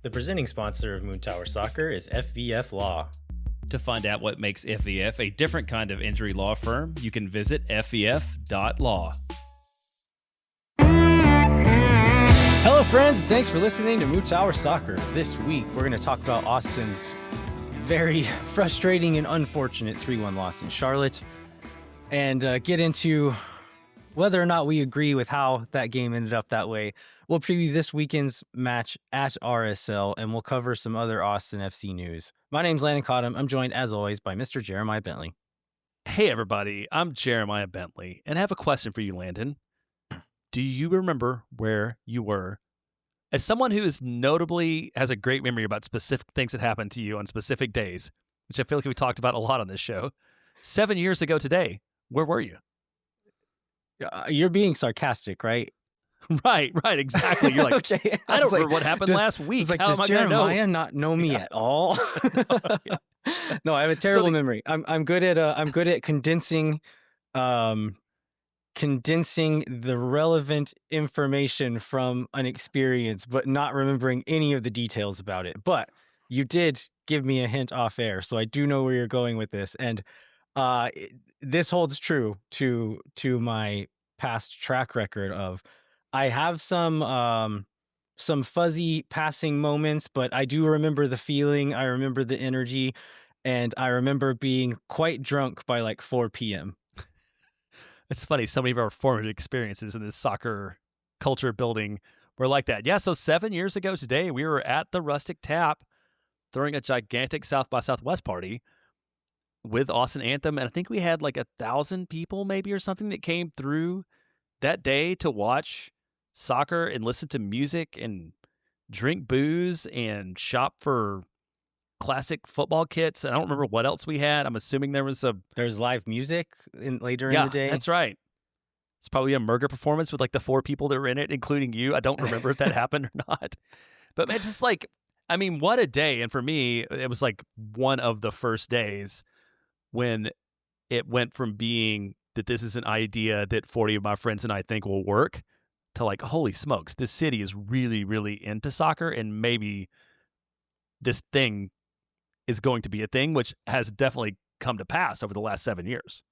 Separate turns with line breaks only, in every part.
The presenting sponsor of Moon Tower Soccer is FVF Law.
To find out what makes FVF a different kind of injury law firm, you can visit fvf.law.
Hello, friends. Thanks for listening to Moon Tower Soccer. This week, we're going to talk about Austin's very frustrating and unfortunate 3-1 loss in Charlotte and get into whether or not we agree with how that game ended up that way. We'll preview this weekend's match at RSL, and we'll cover some other Austin FC news. My name's Landon Cottam. I'm joined, as always, by Mr. Jeremiah Bentley.
Hey, everybody. I'm Jeremiah Bentley, and I have a question for you, Landon. Do you remember where you were? As someone who is notably has a great memory about specific things that happened to you on specific days, which I feel like we talked about a lot on this show, 7 years ago today, where were you?
You're being sarcastic, right?
Right, exactly. You're like,
okay.
I don't remember what happened last week.
Like,
how
does
am I going to know?
Jeremiah not know me at all? No, I have a terrible memory. I'm good at condensing the relevant information from an experience, but not remembering any of the details about it. But you did give me a hint off air, so I do know where you're going with this, and this holds true to my past track record of I have some fuzzy passing moments, but I do remember the feeling, I remember the energy, and I remember being quite drunk by like 4 p.m.
It's funny, so many of our formative experiences in this soccer culture building were like that. Yeah, so 7 years ago today, we were at the Rustic Tap throwing a gigantic South by Southwest party with Austin Anthem, and I think we had like 1,000 people maybe or something that came through that day to watch soccer and listen to music and drink booze and shop for classic football kits. I don't remember what else we had. I'm assuming there's
live music later in the day.
That's right. It's probably a Murger performance with like the 4 people that were in it, including you. I don't remember if that happened or not. But man, just like, I mean, what a day. And for me, it was like one of the first days when it went from being that this is an idea that 40 of my friends and I think will work to like, holy smokes, this city is really, really into soccer, and maybe this thing is going to be a thing, which has definitely come to pass over the last 7 years.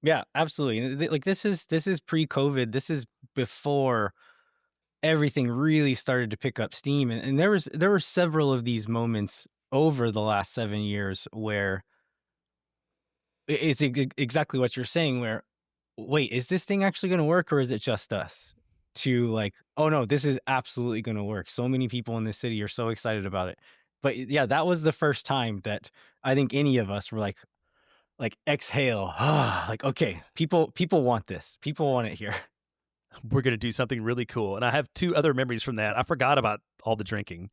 Yeah, absolutely. Like this is pre-COVID. This is before everything really started to pick up steam, and there were several of these moments over the last 7 years where it's exactly what you're saying, where, wait, is this thing actually going to work, or is it just us? To like, oh no, this is absolutely going to work. So many people in this city are so excited about it. But yeah, that was the first time that I think any of us were like exhale, like, okay, people want this. People want it here.
We're going to do something really cool. And I have 2 other memories from that. I forgot about all the drinking,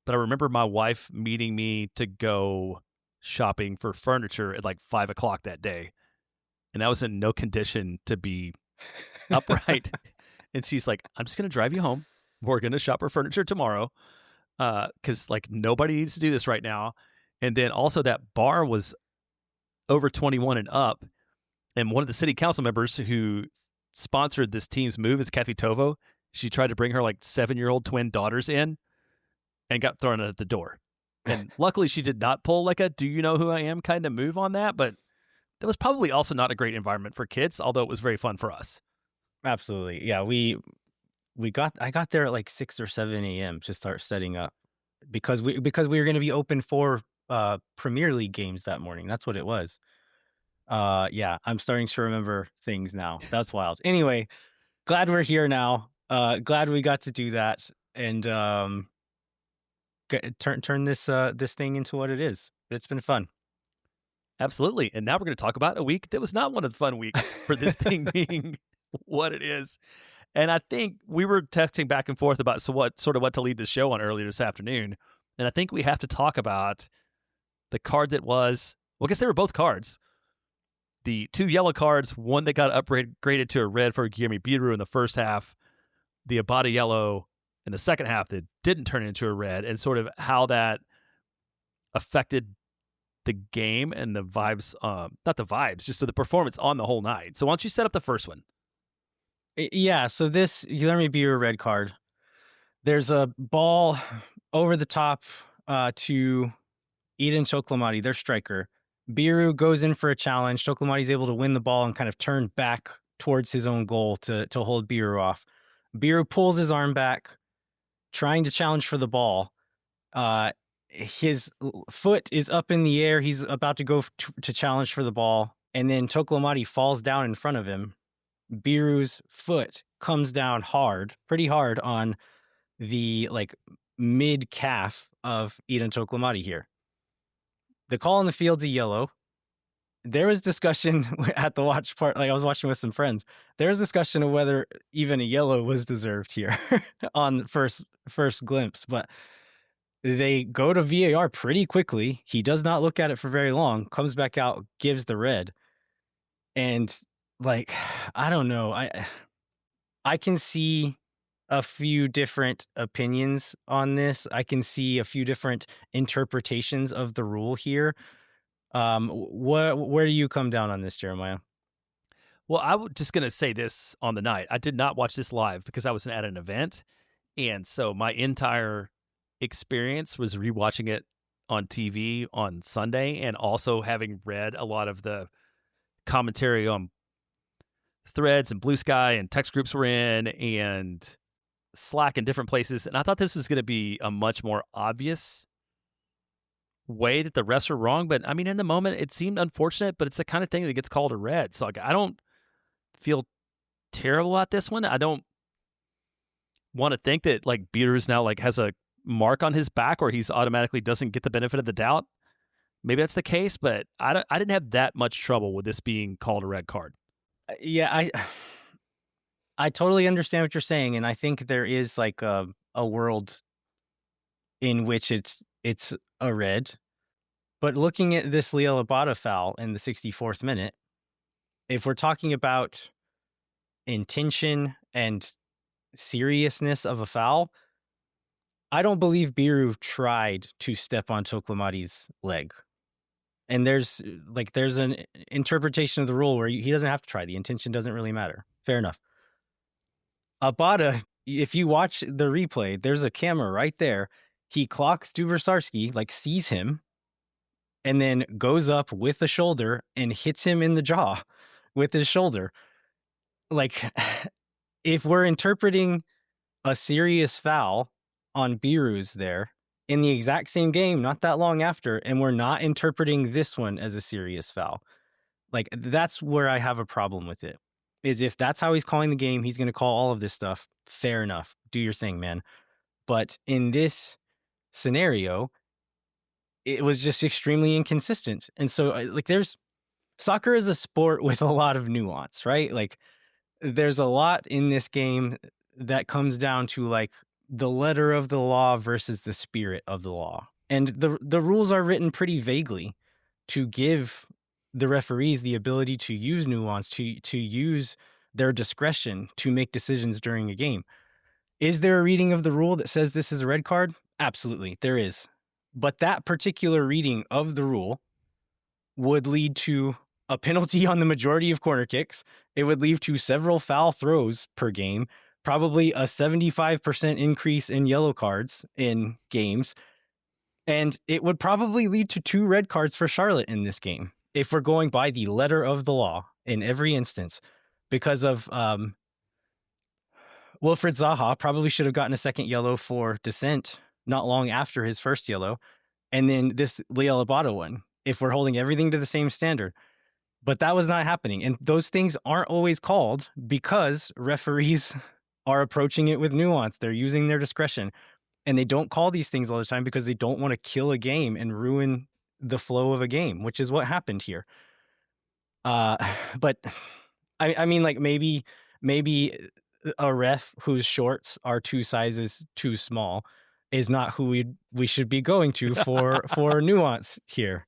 but I remember my wife meeting me to go shopping for furniture at like 5 o'clock that day. And I was in no condition to be upright. And she's like, I'm just going to drive you home. We're going to shop for furniture tomorrow. Because like nobody needs to do this right now. And then also that bar was over 21 and up. And one of the city council members who sponsored this team's move is Kathy Tovo. She tried to bring her like 7-year-old twin daughters in and got thrown out the door. And luckily she did not pull like a "do you know who I am" kind of move on that. But that was probably also not a great environment for kids, although it was very fun for us.
Absolutely. Yeah, I got there at like 6 or 7 a.m. to start setting up because we were going to be open for Premier League games that morning. That's what it was. Yeah, I'm starting to remember things now. That's wild. Anyway, glad we're here now. Glad we got to do that and turn this thing into what it is. It's been fun.
Absolutely. And now we're going to talk about a week that was not one of the fun weeks for this thing being what it is. And I think we were texting back and forth about what to lead the show on earlier this afternoon. And I think we have to talk about the card that was, well, I guess they were both cards. The 2 yellow cards, one that got upgraded to a red for Guillermo Biro in the first half, the Abada yellow in the second half that didn't turn into a red, and sort of how that affected the game and the vibes, not the vibes, just the performance on the whole night. So why don't you set up the first one?
Yeah, so this Guillermo Biro red card, there's a ball over the top to Eden Choklamati, their striker. Biro goes in for a challenge. Choklamati's able to win the ball and kind of turn back towards his own goal to hold Biro off. Biro pulls his arm back, trying to challenge for the ball. His foot is up in the air. He's about to go to challenge for the ball, and then Choklamati falls down in front of him. Biru's foot comes down pretty hard on the mid calf of Eden Choklamati here. The call on the field's a yellow. There was discussion at the watch part. I was watching with some friends. There was discussion of whether even a yellow was deserved here on first glimpse, but they go to VAR pretty quickly. He does not look at it for very long, comes back out, gives the red. And I don't know. I can see a few different opinions on this. I can see a few different interpretations of the rule here. Where do you come down on this, Jeremiah?
Well, I was just going to say this on the night. I did not watch this live because I was at an event. And so my entire experience was rewatching it on TV on Sunday, and also having read a lot of the commentary on threads and Blue Sky and text groups we're in and Slack in different places. And I thought this was going to be a much more obvious way that the refs are wrong. But I mean, in the moment, it seemed unfortunate, but it's the kind of thing that gets called a red. So I don't feel terrible at this one. I don't want to think that Biro's now has a mark on his back or he's automatically doesn't get the benefit of the doubt. Maybe that's the case, but I didn't have that much trouble with this being called a red card.
Yeah, I totally understand what you're saying, and I think there is a world in which it's a red. But looking at this Liel Abada foul in the 64th minute, if we're talking about intention and seriousness of a foul, I don't believe Biro tried to step on Choklamati's leg. And there's an interpretation of the rule where he doesn't have to try. The intention doesn't really matter. Fair enough. Abada, if you watch the replay, there's a camera right there. He clocks Dubersarski, sees him, and then goes up with the shoulder and hits him in the jaw with his shoulder. If we're interpreting a serious foul on Biro's there in the exact same game, not that long after, and we're not interpreting this one as a serious foul, that's where I have a problem with it. Is if that's how he's calling the game, he's going to call all of this stuff. Fair enough. Do your thing, man. But in this scenario, it was just extremely inconsistent. And so soccer is a sport with a lot of nuance, right? There's a lot in this game that comes down to the letter of the law versus the spirit of the law. And the rules are written pretty vaguely to give the referees the ability to use nuance, to use their discretion to make decisions during a game. Is there a reading of the rule that says this is a red card? Absolutely, there is. But that particular reading of the rule would lead to a penalty on the majority of corner kicks. It would lead to several foul throws per game, probably a 75% increase in yellow cards in games. And it would probably lead to 2 red cards for Charlotte in this game, if we're going by the letter of the law in every instance, because of Wilfred Zaha probably should have gotten a second yellow for dissent not long after his first yellow. And then this Liel Abada one, if we're holding everything to the same standard. But that was not happening. And those things aren't always called because referees are approaching it with nuance. They're using their discretion. And they don't call these things all the time because they don't want to kill a game and ruin the flow of a game, which is what happened here. But I mean, maybe a ref whose shorts are 2 sizes too small is not who we should be going to for nuance here.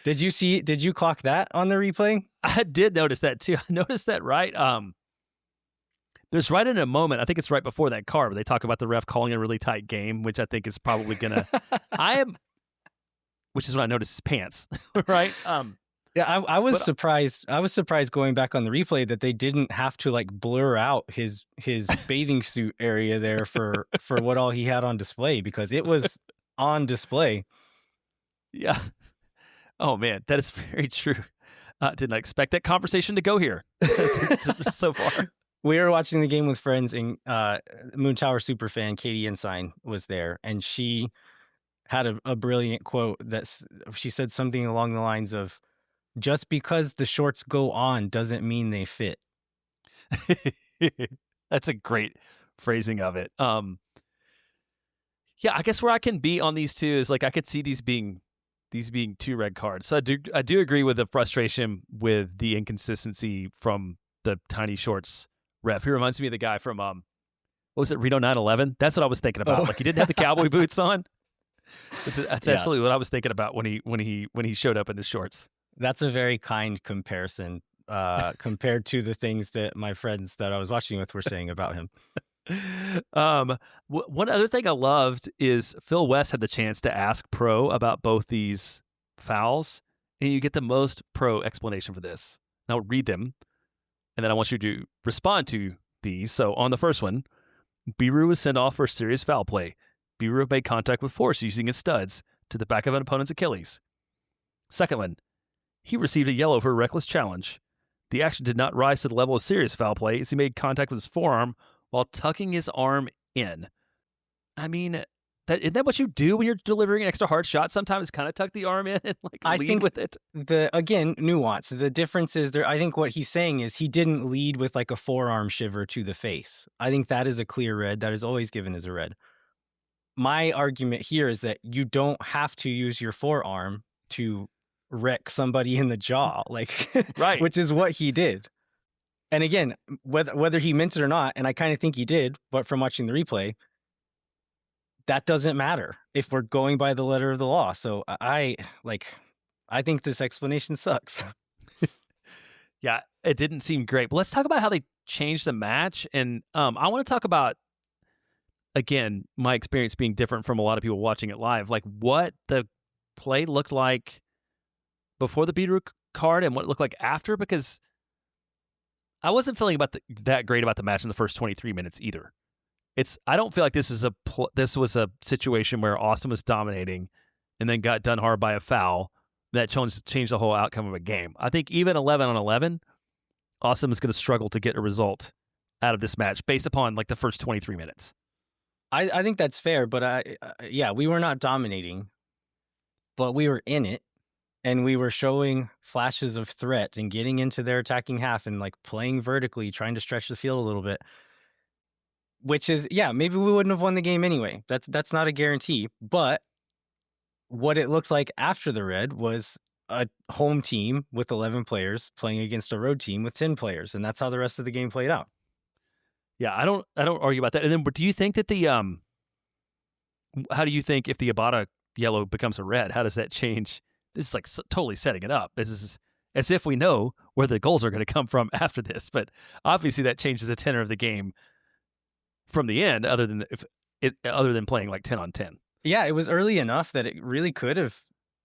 Did you clock that on the replay?
I did notice that too. I noticed that, right? There's right in a moment, I think it's right before that card, where they talk about the ref calling a really tight game, which I think is probably gonna which is when I noticed his pants, right?
Yeah, I was
But
surprised. I was surprised going back on the replay that they didn't have to like blur out his bathing suit area there for what all he had on display, because it was on display.
yeah. Oh man, that is very true. Didn't expect that conversation to go here so far.
We were watching the game with friends, and Moon Tower superfan Katie Ensign was there, and she had a brilliant quote she said something along the lines of, "Just because the shorts go on doesn't mean they fit."
That's a great phrasing of it. Yeah, I guess where I can be on these two is like I could see these being 2 red cards. So I do agree with the frustration with the inconsistency from the tiny shorts ref. He reminds me of the guy from what was it, Reno 9/11? That's what I was thinking about.
Oh.
Like he didn't have the cowboy boots on. That's
Yeah.
absolutely what I was thinking about when he showed up in his shorts.
That's a very kind comparison, compared to the things that my friends that I was watching with were saying about him.
One other thing I loved is Phil West had the chance to ask Pro about both these fouls, and you get the most pro explanation for this. And I'll read them, and then I want you to respond to these. So on the first one, Biro was sent off for serious foul play. Biro made contact with force using his studs to the back of an opponent's Achilles. Second one, he received a yellow for a reckless challenge. The action did not rise to the level of serious foul play as he made contact with his forearm while tucking his arm in. I mean, isn't that what you do when you're delivering an extra hard shot? Sometimes kind of tuck the arm in and lead with it.
Again, nuance. The difference is there. I think what he's saying is he didn't lead with like a forearm shiver to the face. I think that is a clear red. That is always given as a red. My argument here is that you don't have to use your forearm to wreck somebody in the jaw, like
right,
which is what he did. And again, whether he meant it or not, and I kind of think he did, but from watching the replay, that doesn't matter if we're going by the letter of the law. So I think this explanation sucks.
Yeah, it didn't seem great. But let's talk about how they changed the match. And I want to talk about, again, my experience being different from a lot of people watching it live, like what the play looked like before the Biro card and what it looked like after, because I wasn't feeling that great about the match in the first 23 minutes either. I don't feel like this was a situation where Austin was dominating and then got done hard by a foul that changed the whole outcome of a game. I think even 11-on-11, Austin was going to struggle to get a result out of this match based upon like the first 23 minutes.
I think that's fair, but we were not dominating, but we were in it. And we were showing flashes of threat and getting into their attacking half and like playing vertically, trying to stretch the field a little bit. Which is, maybe we wouldn't have won the game anyway. That's not a guarantee. But what it looked like after the red was a home team with 11 players playing against a road team with 10 players, and that's how the rest of the game played out.
Yeah, I don't argue about that. And then, do you think that how do you think if the Abada yellow becomes a red, how does that change? This is like totally setting it up. This is as if we know where the goals are going to come from after this. But obviously that changes the tenor of the game from the end, other than playing like 10-on-10.
Yeah, it was early enough that it really could have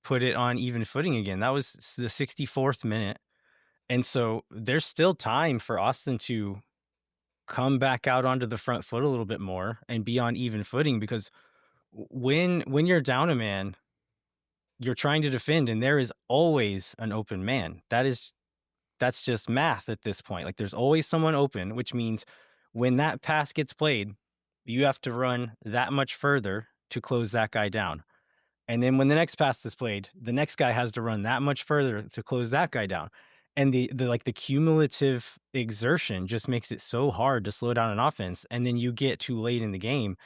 put it on even footing again. That was the 64th minute. And so there's still time for Austin to come back out onto the front foot a little bit more and be on even footing, because when you're down a man, you're trying to defend, and there is always an open man. That's just math at this point. Like there's always someone open, which means when that pass gets played, you have to run that much further to close that guy down. And then when the next pass is played, the next guy has to run that much further to close that guy down. And the cumulative exertion just makes it so hard to slow down an offense. And then you get too late in the game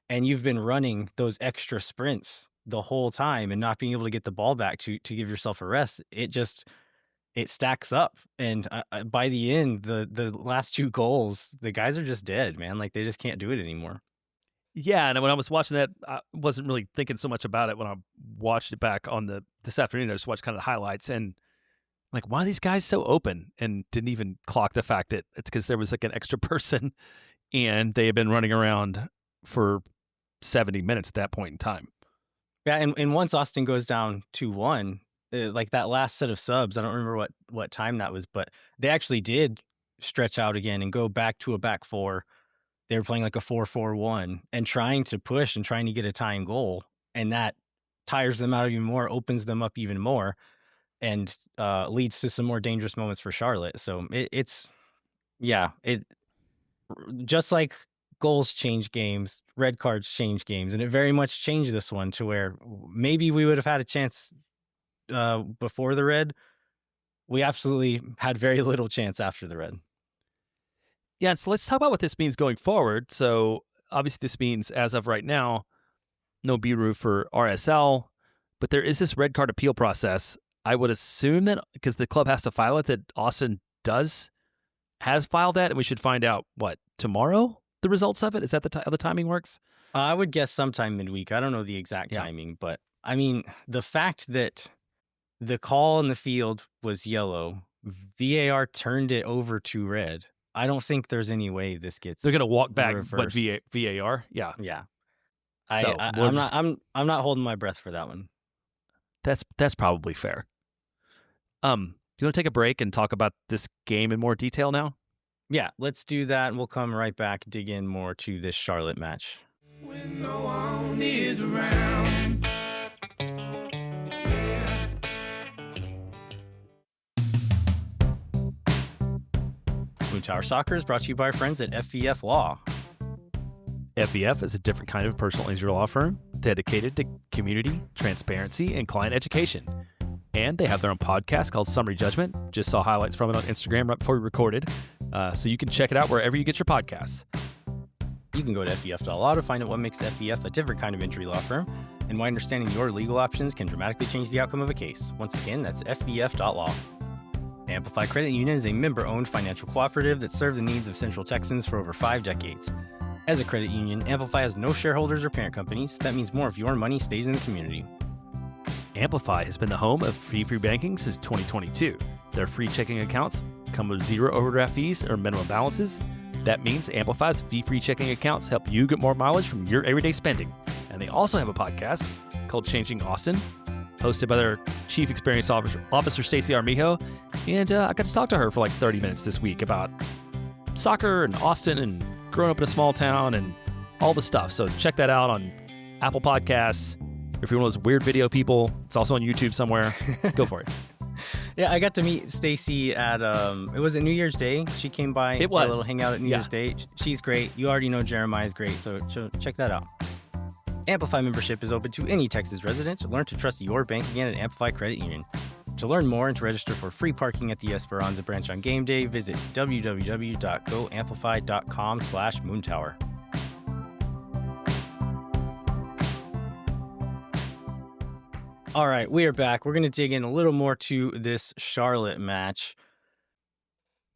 and you've been running those extra sprints the whole time and not being able to get the ball back to give yourself a rest. It stacks up. And by the end, the last 2 goals, the guys are just dead, man. Like they just can't do it anymore.
Yeah, and when I was watching that, I wasn't really thinking so much about it when I watched it back on this afternoon. I just watched kind of the highlights and like, why are these guys so open? And didn't even clock the fact that it's because there was like an extra person and they had been running around for 70 minutes at that point in time.
Yeah, and once Austin goes down 2-1, like that last set of subs. I don't remember what time that was, but they actually did stretch out again and go back to a back four. They were playing like a 4-4-1 and trying to push and trying to get a tying goal, and that tires them out even more, opens them up even more, and leads to some more dangerous moments for Charlotte. So it's just like goals change games, red cards change games, and it very much changed this one to where maybe we would have had a chance before the red. We absolutely had very little chance after the red.
Yeah, and so let's talk about what this means going forward. So obviously this means, as of right now, no Biro for RSL, but there is this red card appeal process. I would assume that, because the club has to file it, that Austin has filed that, and we should find out, tomorrow, the results of it? Is that how the timing works?
I would guess sometime midweek. I don't know the exact timing, but I mean, the fact that the call in the field was yellow, VAR turned it over to red. I don't think there's any way this gets.
They're going to walk back
reversed.
VAR? Yeah.
Yeah.
So
I'm not holding my breath for that one.
That's probably fair. You want to take a break and talk about this game in more detail now?
Yeah, let's do that, and we'll come right back, dig in more to this Charlotte match. When no one is around. Moontower Soccer is brought to you by our friends at FVF Law.
FVF is a different kind of personal injury law firm dedicated to community, transparency, and client education. And they have their own podcast called Summary Judgment. Just saw highlights from it on Instagram right before we recorded. So you can check it out wherever you get your podcasts.
You can go to FVF.law to find out what makes FVF a different kind of injury law firm and why understanding your legal options can dramatically change the outcome of a case. Once again, that's FVF.law. Amplify Credit Union is a member-owned financial cooperative that served the needs of Central Texans for over 5 decades. As a credit union, Amplify has no shareholders or parent companies. That means more of your money stays in the community.
Amplify has been the home of free banking since 2022. Their free checking accounts come with 0 overdraft fees or minimum balances. That means Amplify's fee-free checking accounts help you get more mileage from your everyday spending. And they also have a podcast called Changing Austin, hosted by their Chief Experience Officer Stacey Armijo. And I got to talk to her for like 30 minutes this week about soccer and Austin and growing up in a small town and all the stuff. So check that out on Apple Podcasts. If you're one of those weird video people, it's also on YouTube somewhere. Go for it.
Yeah, I got to meet Stacey at it was New Year's Day. She came by
It was
a little hangout at New Year's Day. She's great. You already know Jeremiah is great, so check that out. Amplify membership is open to any Texas resident. Learn to trust your bank again at Amplify Credit Union. To learn more and to register for free parking at the Esperanza branch on game day, visit www.goamplify.com/moontower. All right, we are back. We're going to dig in a little more to this Charlotte match.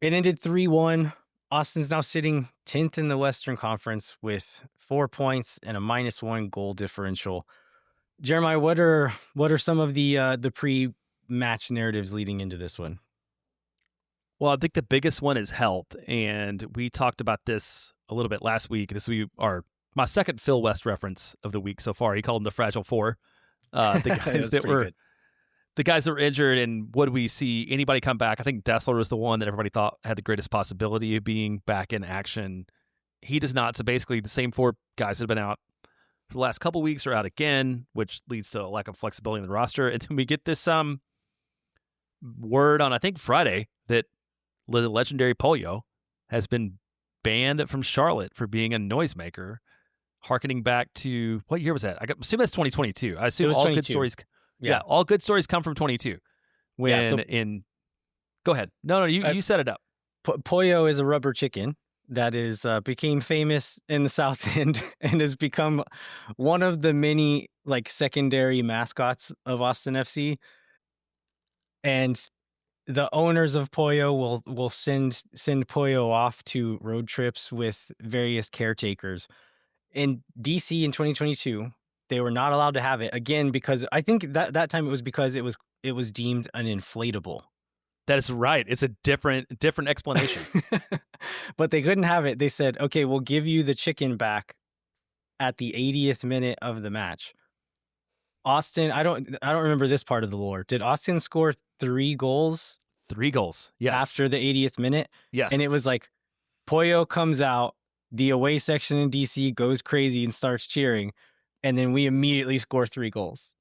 It ended 3-1. Austin's now sitting 10th in the Western Conference with 4 points and a -1 goal differential. Jeremiah, what are some of the pre-match narratives leading into this one?
Well, I think the biggest one is health, and we talked about this a little bit last week. This will be my second Phil West reference of the week so far. He called them the Fragile Four. The guys that were injured, and would we see anybody come back? I think Dessler was the one that everybody thought had the greatest possibility of being back in action. He does not. So basically, the same 4 guys that have been out for the last couple weeks are out again, which leads to a lack of flexibility in the roster. And then we get this word on, I think, Friday that the legendary Pollo has been banned from Charlotte for being a noisemaker. Harkening back to, what year was that? I assume that's 2022. I assume all 22. Good stories. Yeah, all good stories come from 22. Go ahead. No, you set it up.
Pollo is a rubber chicken that became famous in the South End and has become one of the many secondary mascots of Austin FC. And the owners of Pollo will send Pollo off to road trips with various caretakers. In DC in 2022, they were not allowed to have it again because I think that time it was because it was deemed an inflatable.
That is right. It's a different explanation.
But they couldn't have it. They said, "Okay, we'll give you the chicken back at the 80th minute of the match." Austin, I don't remember this part of the lore. Did Austin score 3 goals
3 goals. Yes.
after the 80th minute?
Yes.
And it was like Pollo comes out, the away section in DC goes crazy and starts cheering, and then we immediately score 3 goals.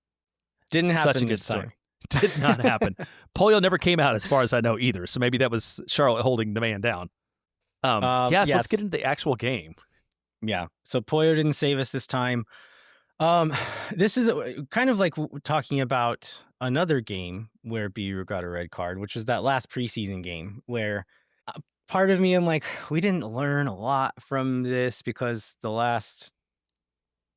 Didn't happen
Such a good
this
story.
time.
Did not happen. Pollo never came out as far as I know either, so maybe that was Charlotte holding the man down. Yes, let's get into the actual game.
Yeah. So Pollo didn't save us this time. This is kind of like talking about another game where Biro got a red card, which was that last preseason game where part of me, I'm like, we didn't learn a lot from this because the last,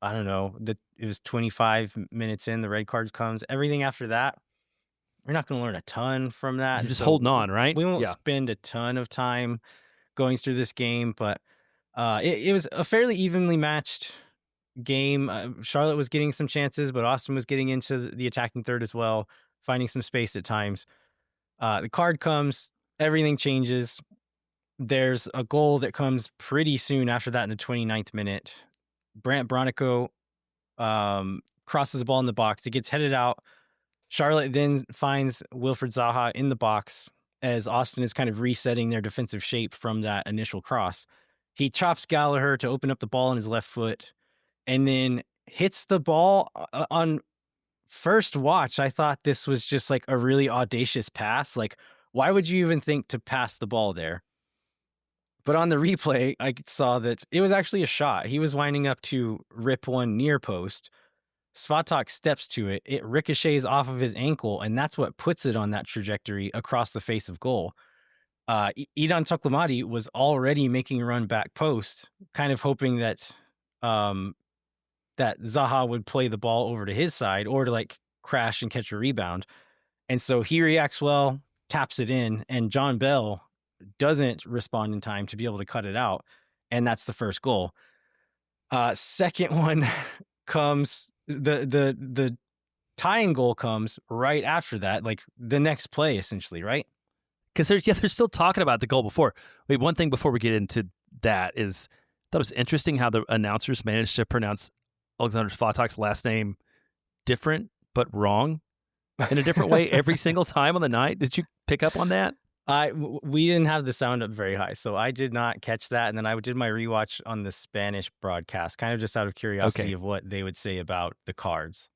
I don't know, it was 25 minutes in, the red card comes. Everything after that, we're not going to learn a ton from that.
You're just holding on, right?
We won't spend a ton of time going through this game, but it was a fairly evenly matched game. Charlotte was getting some chances, but Austin was getting into the attacking third as well, finding some space at times. The card comes, everything changes. There's a goal that comes pretty soon after that in the 29th minute. Brant Bronico crosses the ball in the box. It gets headed out. Charlotte then finds Wilfred Zaha in the box as Austin is kind of resetting their defensive shape from that initial cross. He chops Gallagher to open up the ball on his left foot and then hits the ball on first watch. I thought this was just like a really audacious pass. Like, why would you even think to pass the ball there? But on the replay, I saw that it was actually a shot. He was winding up to rip one near post. Svatak steps to it. It ricochets off of his ankle, and that's what puts it on that trajectory across the face of goal. Idan Toklamadi was already making a run back post, kind of hoping that that Zaha would play the ball over to his side or to like crash and catch a rebound. And so he reacts well, taps it in, and John Bell doesn't respond in time to be able to cut it out. And that's the first goal. Second one comes, the tying goal comes right after that, like the next play essentially, right?
Because they're still talking about the goal before. Wait, one thing before we get into that is, I thought it was interesting how the announcers managed to pronounce Alexander Svatak's last name different but wrong in a different way every single time on the night. Did you pick up on that?
We didn't have the sound up very high, so I did not catch that. And then I did my rewatch on the Spanish broadcast, kind of just out of curiosity of what they would say about the cards.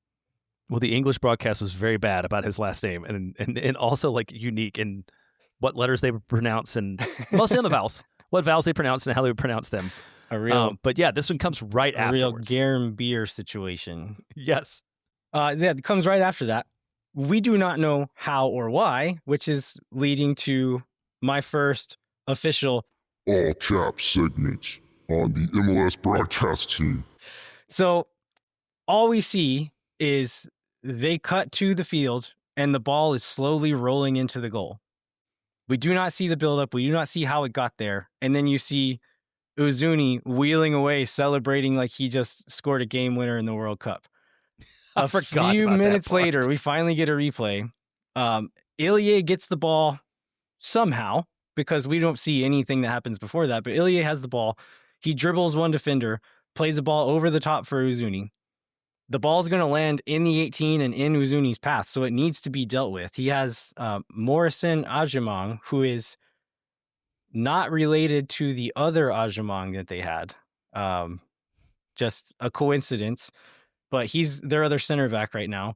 Well, the English broadcast was very bad about his last name, and also like unique in what letters they would pronounce, and mostly on the vowels, what vowels they pronounce and how they would pronounce them. But yeah, this one comes right afterwards.
Real Garem beer situation.
Yes.
Yeah, it comes right after that. We do not know how or why, which is leading to my first official
all caps segment on the MLS broadcast team.
So all we see is they cut to the field and the ball is slowly rolling into the goal. We do not see the buildup. We do not see how it got there. And then you see Uzuni wheeling away, celebrating like he just scored a game winner in the World Cup. A few minutes later, we finally get a replay. Ilie gets the ball somehow because we don't see anything that happens before that. But Ilie has the ball. He dribbles one defender, plays the ball over the top for Uzuni. The ball's going to land in the 18 and in Uzuni's path, so it needs to be dealt with. He has Morrison Ajamong, who is not related to the other Ajamong that they had. Just a coincidence. But he's their other center back right now.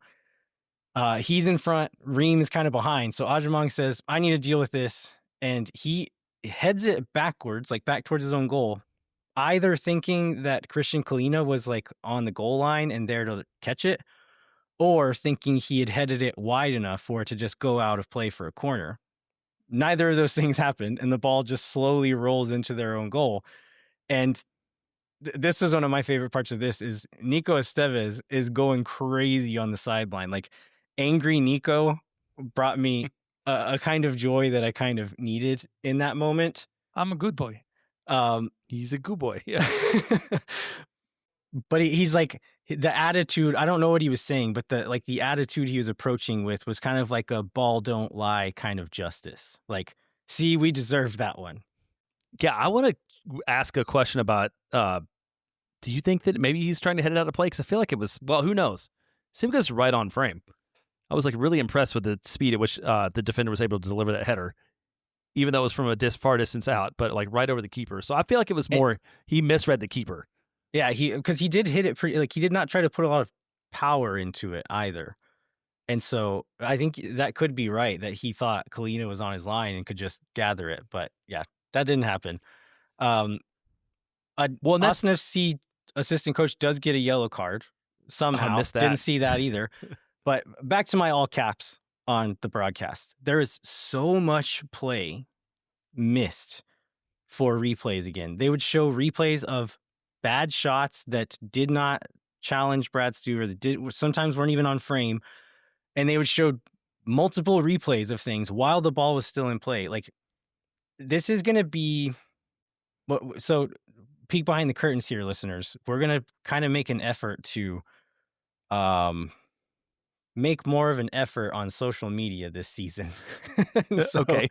He's in front. Ream is kind of behind. So Ajamong says, I need to deal with this. And he heads it backwards, like back towards his own goal, either thinking that Christian Kalina was like on the goal line and there to catch it, or thinking he had headed it wide enough for it to just go out of play for a corner. Neither of those things happened, and the ball just slowly rolls into their own goal. And this is one of my favorite parts of this is Nico Estevez is going crazy on the sideline. Like angry Nico brought me a kind of joy that I kind of needed in that moment.
I'm a good boy.
He's a good boy. Yeah.
But he's like the attitude. I don't know what he was saying, but the attitude he was approaching with was kind of like a ball don't lie kind of justice. Like, see, we deserved that one.
Yeah, I want to ask a question about. Do you think that maybe he's trying to head it out of play? Because I feel like it was. Well, who knows? seemed goes right on frame. I was like really impressed with the speed at which the defender was able to deliver that header, even though it was from a far distance out, but like right over the keeper. So I feel like it was more he misread the keeper.
Yeah, because he did hit it pretty. Like he did not try to put a lot of power into it either, and so I think that could be right that he thought Kalina was on his line and could just gather it. But yeah, that didn't happen. Austin FC assistant coach does get a yellow card somehow.
I missed that.
Didn't see that either. But back to my all caps on the broadcast. There is so much play missed for replays again. They would show replays of bad shots that did not challenge Brad Stewart, that sometimes weren't even on frame, and they would show multiple replays of things while the ball was still in play. Like, this is going to be... So, peek behind the curtains here, listeners. We're going to kind of make an effort to make more of an effort on social media this season.
Okay.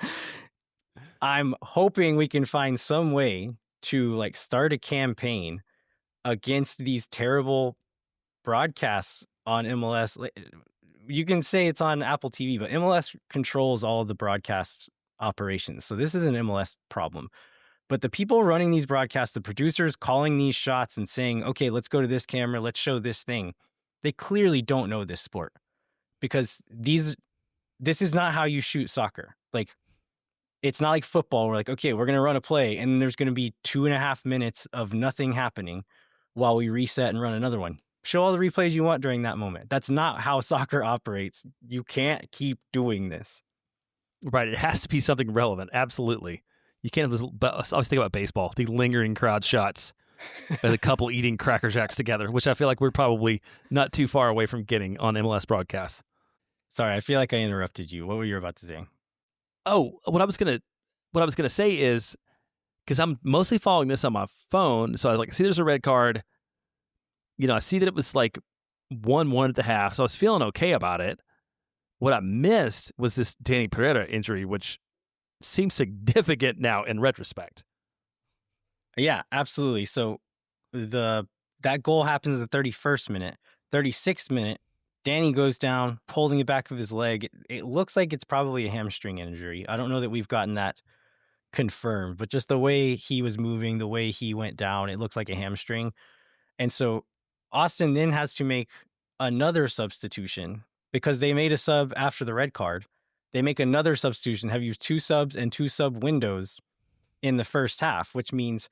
I'm hoping we can find some way to like start a campaign against these terrible broadcasts on MLS. You can say it's on Apple TV, but MLS controls all of the broadcast operations. So this is an MLS problem. But the people running these broadcasts, the producers calling these shots and saying, okay, let's go to this camera, let's show this thing. They clearly don't know this sport, because this is not how you shoot soccer. Like, it's not like football. We're like, okay, we're going to run a play, and there's going to be 2.5 minutes of nothing happening while we reset and run another one. Show all the replays you want during that moment. That's not how soccer operates. You can't keep doing this.
Right. It has to be something relevant. Absolutely. You can't just, but I always think about baseball, the lingering crowd shots by the couple eating Cracker Jacks together, which I feel like we're probably not too far away from getting on MLS broadcasts.
Sorry, I feel like I interrupted you. What were you about to say?
Oh, what I was gonna say is, because I'm mostly following this on my phone, so I like see there's a red card. You know, I see that it was like 1-1 at the half, so I was feeling okay about it. What I missed was this Dani Pereira injury, which seems significant now in retrospect.
Yeah, absolutely. So that goal happens in the 31st minute. 36th minute, Dani goes down, holding the back of his leg. It looks like it's probably a hamstring injury. I don't know that we've gotten that confirmed, but just the way he was moving, the way he went down, it looks like a hamstring. And so Austin then has to make another substitution because they made a sub after the red card. They make another substitution, have used 2 subs and 2 sub windows in the first half, which means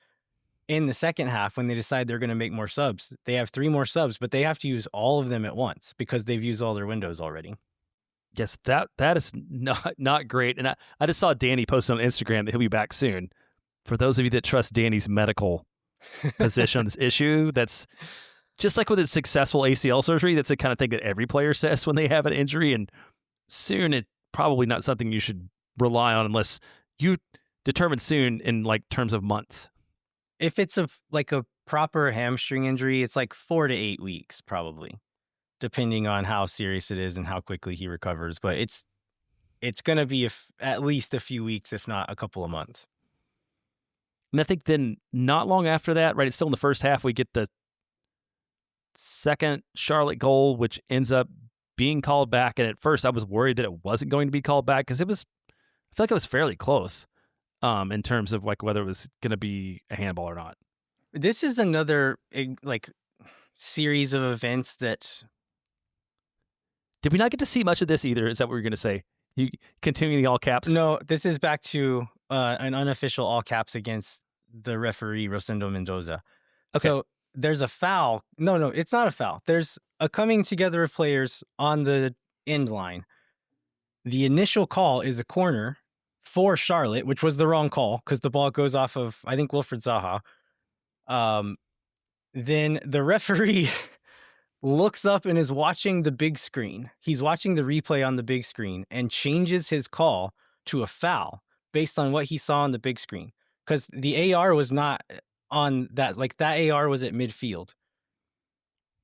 in the second half, when they decide they're going to make more subs, they have 3 more subs, but they have to use all of them at once because they've used all their windows already.
Yes, that is not great. And I just saw Dani post on Instagram that he'll be back soon. For those of you that trust Dani's medical position on this issue, that's just like with his successful ACL surgery. That's the kind of thing that every player says when they have an injury. And soon, it's probably not something you should rely on unless you determine soon in like terms of months.
If it's a proper hamstring injury, it's like 4 to 8 weeks, probably, depending on how serious it is and how quickly he recovers. But it's going to be at least a few weeks, if not a couple of months.
And I think then not long after that, right, it's still in the first half, we get the second Charlotte goal, which ends up being called back. And at first I was worried that it wasn't going to be called back because I feel like it was fairly close in terms of like whether it was going to be a handball or not.
This is another like series of events that...
Did we not get to see much of this either? Is that what you're going to say? You continuing the all caps?
No, this is back to an unofficial all caps against the referee, Rosendo Mendoza. Okay. So there's a foul. No, it's not a foul. There's a coming together of players on the end line. The initial call is a corner for Charlotte, which was the wrong call because the ball goes off of, I think, Wilfred Zaha. Then the referee looks up and is watching the big screen. He's watching the replay on the big screen and changes his call to a foul based on what he saw on the big screen. Because the AR was not on that, like that AR was at midfield.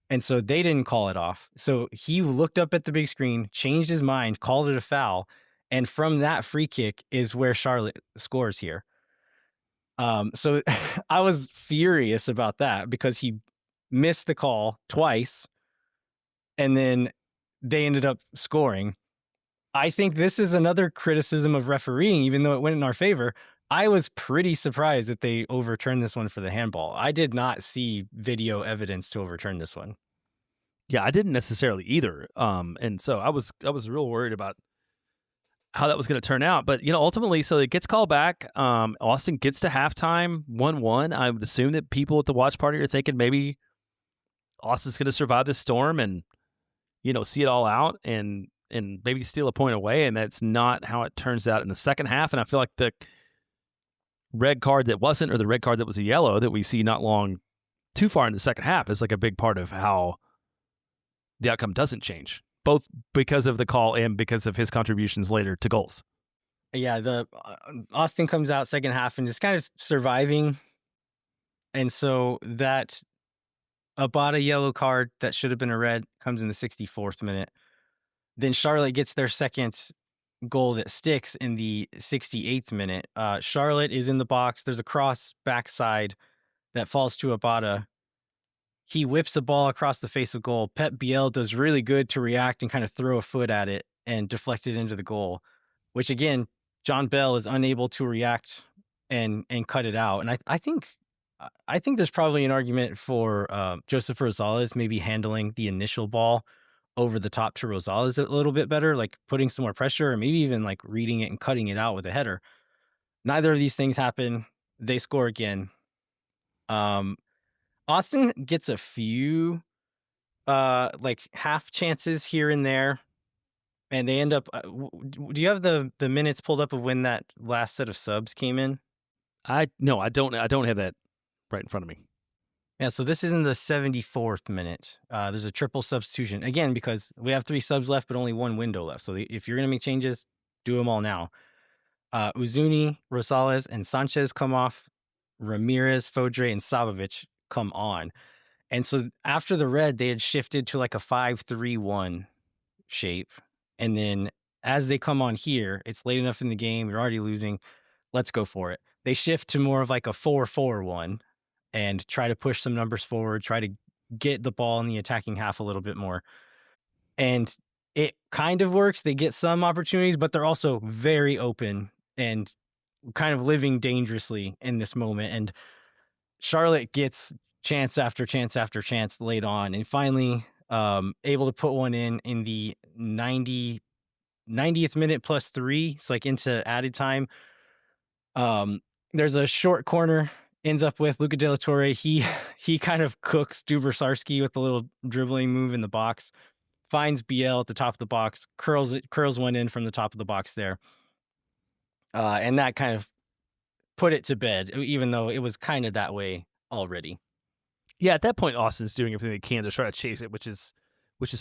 And so they didn't call it off. So he looked up at the big screen, changed his mind, called it a foul. And from that free kick is where Charlotte scores here. So I was furious about that because he missed the call twice and then they ended up scoring. I think this is another criticism of refereeing, even though it went in our favor. I was pretty surprised that they overturned this one for the handball. I did not see video evidence to overturn this one.
Yeah, I didn't necessarily either. And so I was real worried about how that was going to turn out. But, ultimately, so it gets called back. Austin gets to halftime 1-1. I would assume that people at the watch party are thinking maybe Austin's going to survive this storm and, see it all out and maybe steal a point away. And that's not how it turns out in the second half. And I feel like the red card that wasn't, or the red card that was a yellow that we see not long too far in the second half is like a big part of how the outcome doesn't change, both because of the call and because of his contributions later to goals.
Yeah, the Austin comes out second half and just kind of surviving. And so that Abada yellow card that should have been a red comes in the 64th minute. Then Charlotte gets their second goal that sticks in the 68th minute. Charlotte is in the box. There's a cross backside that falls to Abada. He whips a ball across the face of goal. Pep Biel does really good to react and kind of throw a foot at it and deflect it into the goal, which again, John Bell is unable to react and cut it out. And I think there's probably an argument for Joseph Rosales maybe handling the initial ball over the top to Rosales a little bit better, like putting some more pressure or maybe even like reading it and cutting it out with a header. Neither of these things happen. They score again. Austin gets a few like half chances here and there, and they end up do you have the minutes pulled up of when that last set of subs came in?
No, I don't have that right in front of me.
Yeah, so this is in the 74th minute. There's a triple substitution again because we have 3 subs left but only 1 window left. So if you're going to make changes, do them all now. Uzuni, Rosales, and Sanchez come off. Ramirez, Fodre, and Sabovic come on. And so after the red, they had shifted to like a 5-3-1 shape. And then as they come on here, it's late enough in the game. You're already losing. Let's go for it. They shift to more of like a 4-4-1 and try to push some numbers forward, try to get the ball in the attacking half a little bit more. And it kind of works. They get some opportunities, but they're also very open and kind of living dangerously in this moment. And Charlotte gets chance after chance after chance late on, and finally able to put one in the 90th minute plus 3. It's like into added time. There's a short corner, ends up with Luca De La Torre. He kind of cooks Dubrsarski with a little dribbling move in the box, finds BL at the top of the box, curls one in from the top of the box there. And that kind of put it to bed, even though it was kind of that way already.
Yeah, at that point, Austin's doing everything they can to try to chase it, which is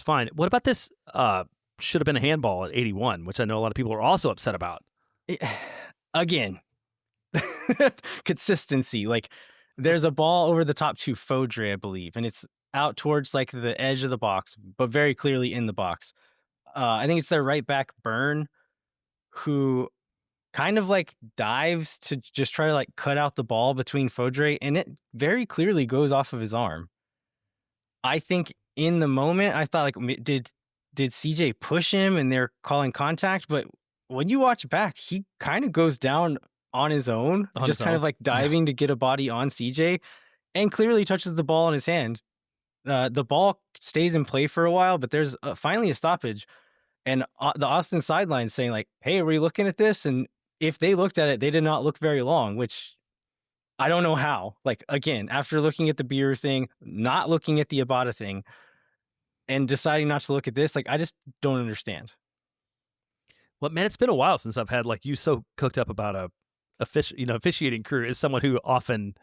fine. What about this? Should have been a handball at 81, which I know a lot of people are also upset about.
Again, consistency. Like there's a ball over the top to Fodre, I believe, and it's out towards like the edge of the box, but very clearly in the box. I think it's their right back Byrne, who kind of like dives to just try to like cut out the ball between Fodre, and it very clearly goes off of his arm. I think in the moment I thought like did CJ push him and they're calling contact, but when you watch back, he kind of goes down on his own, just kind of like diving to get a body on CJ, and clearly touches the ball in his hand. The ball stays in play for a while, but there's finally a stoppage, and the Austin sideline saying like, "Hey, are we looking at this?" And if they looked at it, they did not look very long, which I don't know how. Like, again, after looking at the Biro thing, not looking at the Abada thing, and deciding not to look at this, like, I just don't understand.
Well, man, it's been a while since I've had like you so cooked up about officiating crew. As someone who often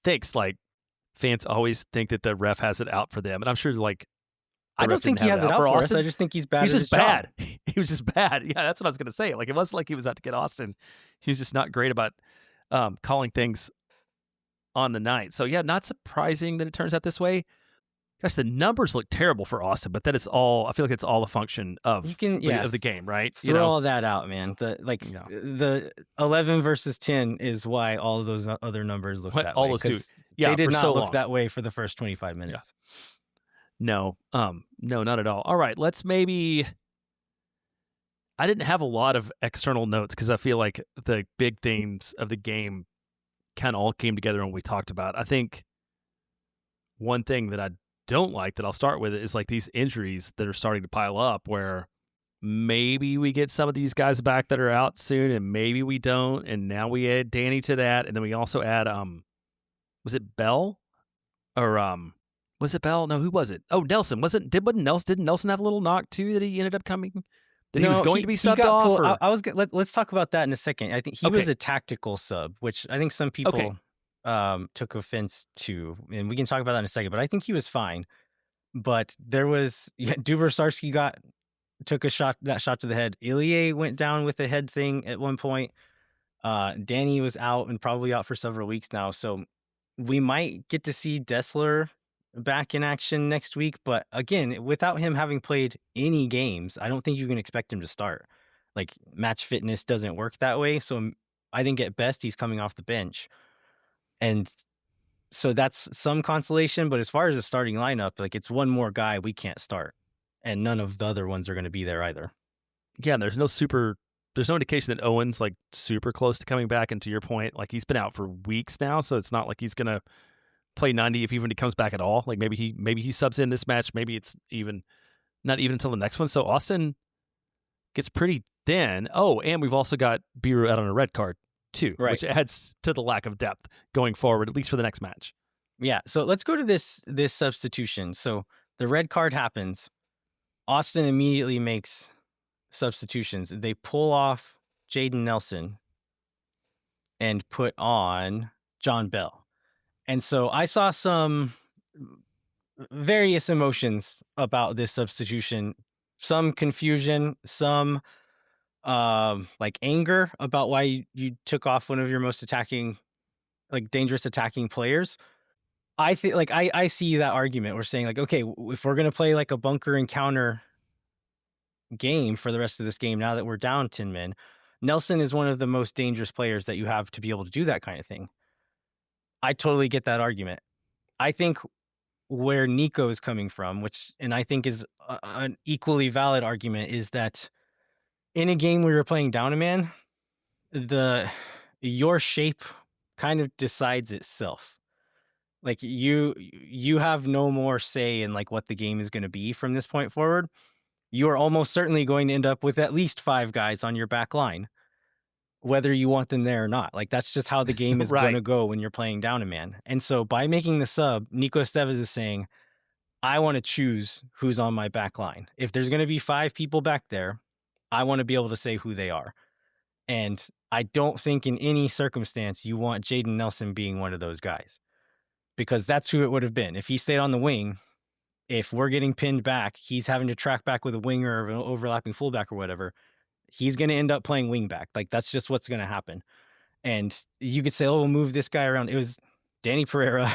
thinks like fans always think that the ref has it out for them, and I'm sure like
I don't think he has it out for us. I just think he's bad.
He was just bad. He was just bad. Yeah, that's what I was going to say. Like, it wasn't like he was out to get Austin. He was just not great about calling things on the night. So, yeah, not surprising that it turns out this way. Gosh, the numbers look terrible for Austin, but that is all. I feel like it's all a function of the game, right?
Throw all that out, man. The 11 versus 10 is why all of those other numbers look that way.
All those two, yeah,
they did not
so
look
long.
that way for the first 25 minutes.
Yeah. No, not at all. All right, let's maybe. I didn't have a lot of external notes because I feel like the big themes of the game kind of all came together when we talked about. I think one thing that I don't like that I'll start with is like these injuries that are starting to pile up where maybe we get some of these guys back that are out soon and maybe we don't. And now we add Dani to that. And then we also add, was it Bell or, was it Bell? No, who was it? Oh, Nelson. Didn't Nelson have a little knock too that he ended up coming? That he was going to be subbed off?
Let's talk about that in a second. I think he was a tactical sub, which I think some people took offense to, and we can talk about that in a second. But I think he was fine. But there was Duber-Sarski took that shot to the head. Ilie went down with a head thing at one point. Dani was out and probably out for several weeks now. So we might get to see Dessler back in action next week. But again, without him having played any games, I don't think you can expect him to start. Like, match fitness doesn't work that way. So I think at best he's coming off the bench. And so that's some consolation. But as far as the starting lineup, like, it's one more guy we can't start. And none of the other ones are going to be there either.
Yeah, and there's no indication that Owen's like super close to coming back. And to your point, like, he's been out for weeks now, so it's not like he's going to play 90 if even he comes back at all. Like, maybe he subs in this match. Maybe it's not even until the next one. So Austin gets pretty thin. Oh, and we've also got Biro out on a red card too,
right,
which adds to the lack of depth going forward, at least for the next match.
Yeah. So let's go to this substitution. So the red card happens. Austin immediately makes substitutions. They pull off Jaden Nelson and put on John Bell. And so I saw some various emotions about this substitution, some confusion, some like anger about why you took off one of your most dangerous attacking players. I think, like, I see that argument. We're saying, like, okay, if we're going to play like a bunker and counter game for the rest of this game, now that we're down 10 men, Nelson is one of the most dangerous players that you have to be able to do that kind of thing. I totally get that argument. I think where Nico is coming from, and I think is an equally valid argument, is that in a game where you're playing down a man, your shape kind of decides itself. Like, you have no more say in like what the game is going to be from this point forward. You are almost certainly going to end up with at least 5 guys on your back line, whether you want them there or not. Like, that's just how the game is
right.
going to go when you're playing down a man. And so by making the sub, Nico Estevez is saying, I want to choose who's on my back line. If there's going to be 5 people back there, I want to be able to say who they are. And I don't think in any circumstance you want Jaden Nelson being one of those guys, because that's who it would have been. If he stayed on the wing, if we're getting pinned back, he's having to track back with a winger or an overlapping fullback or whatever, he's going to end up playing wing back. Like, that's just what's going to happen. And you could say, oh, we'll move this guy around. It was Dani Pereira,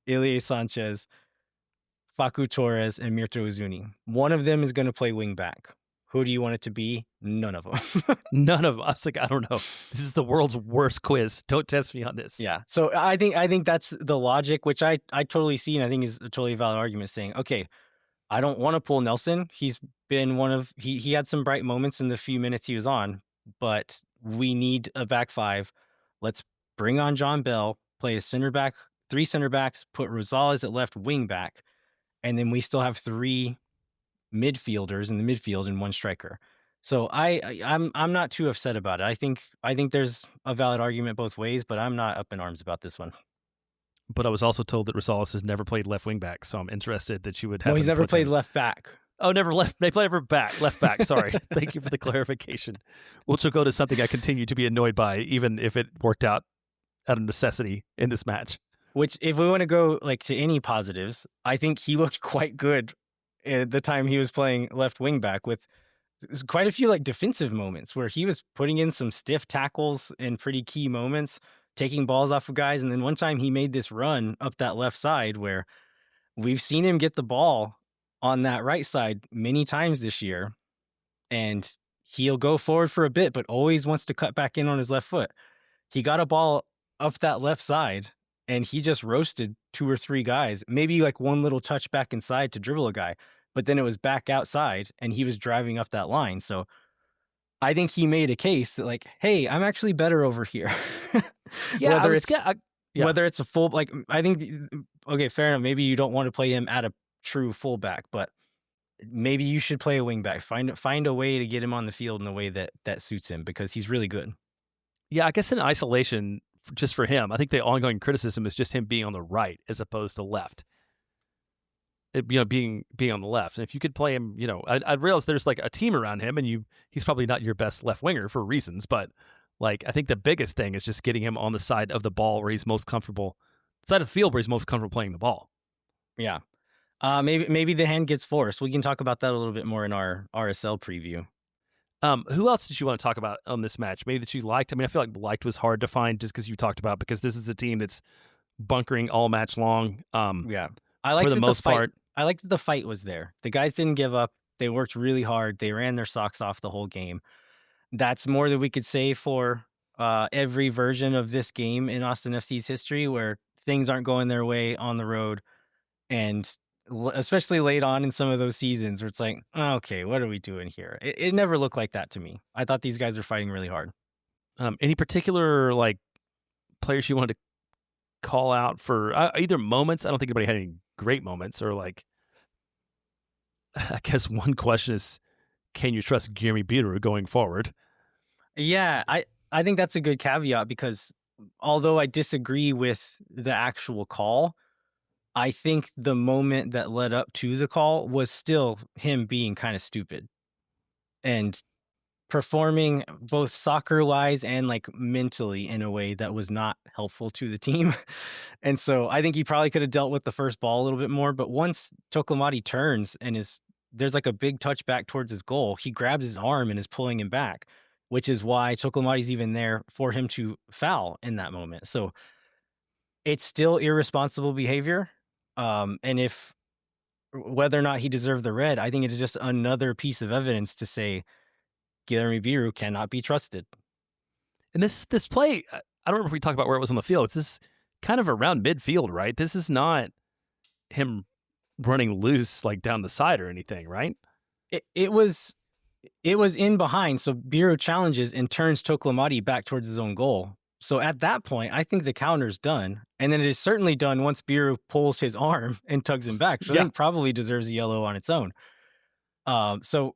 Ilie Sanchez, Facu Torres, and Mirto Uzuni. One of them is going to play wing back. Who do you want it to be? None of them.
None of them. I was like, I don't know. This is the world's worst quiz. Don't test me on this.
Yeah. So I think that's the logic, which I totally see, and I think is a totally valid argument, saying, okay, I don't want to pull Nelson. He's been he had some bright moments in the few minutes he was on, but we need a back 5. Let's bring on John Bell, play a center back, 3 center backs, put Rosales at left wing back, and then we still have 3 midfielders in the midfield and 1 striker. So I'm not too upset about it. I think there's a valid argument both ways, but I'm not up in arms about this one.
But I was also told that Rosales has never played left wing back, so I'm interested that you would have.
No, he's never played left back.
Oh, never left. They play left back. Sorry. Thank you for the clarification. Which will go to something I continue to be annoyed by, even if it worked out of necessity in this match.
Which, if we want to go like to any positives, I think he looked quite good at the time he was playing left wing back, with quite a few like defensive moments where he was putting in some stiff tackles in pretty key moments, taking balls off of guys. And then one time he made this run up that left side where we've seen him get the ball on that right side many times this year, and he'll go forward for a bit, but always wants to cut back in on his left foot. He got a ball up that left side and he just roasted 2 or 3 guys, maybe like one little touch back inside to dribble a guy, but then it was back outside and he was driving up that line. So I think he made a case that like, hey, I'm actually better over here.
Yeah,
whether it's
yeah.
whether it's a full, like, I think, okay, fair enough. Maybe you don't want to play him at a true fullback, but maybe you should play a wing back. Find a way to get him on the field in a way that suits him, because he's really good.
Yeah, I guess in isolation, just for him, I think the ongoing criticism is just him being on the right as opposed to left. Being on the left. And if you could play him, I realize there's like a team around him, and he's probably not your best left winger for reasons, but like I think the biggest thing is just getting him on the side of the ball where he's most comfortable, side of the field where he's most comfortable playing the ball.
Yeah. Maybe the hand gets forced. We can talk about that a little bit more in our RSL preview.
Who else did you want to talk about on this match? Maybe that you liked? I mean, I feel like liked was hard to find just because you talked about, because this is a team that's bunkering all match long.
Yeah. I like
for the most part.
I liked that the fight was there. The guys didn't give up. They worked really hard. They ran their socks off the whole game. That's more than we could say for every version of this game in Austin FC's history, where things aren't going their way on the road, and especially late on in some of those seasons where it's like, okay, what are we doing here? It never looked like that to me. I thought these guys were fighting really hard.
Any particular like players you wanted to call out for either moments? I don't think anybody had any great moments, or like, I guess one question is, can you trust Dani Pereira going forward?
Yeah, I think that's a good caveat, because although I disagree with the actual call, I think the moment that led up to the call was still him being kind of stupid and performing both soccer-wise and like mentally in a way that was not helpful to the team. And so I think he probably could have dealt with the first ball a little bit more. But once Toklamati turns and there's like a big touchback towards his goal, he grabs his arm and is pulling him back, which is why Toklamati's even there for him to foul in that moment. So it's still irresponsible behavior. And if whether or not he deserved the red, I think it is just another piece of evidence to say Guilherme Biro cannot be trusted.
And this play, I don't remember if we talked about where it was on the field. It's this kind of around midfield, right? This is not him running loose like down the side or anything, right?
It was in behind. So Biro challenges and turns Toklamati back towards his own goal. So at that point, I think the counter's done. And then it is certainly done once Biro pulls his arm and tugs him back, which I think probably deserves a yellow on its own. So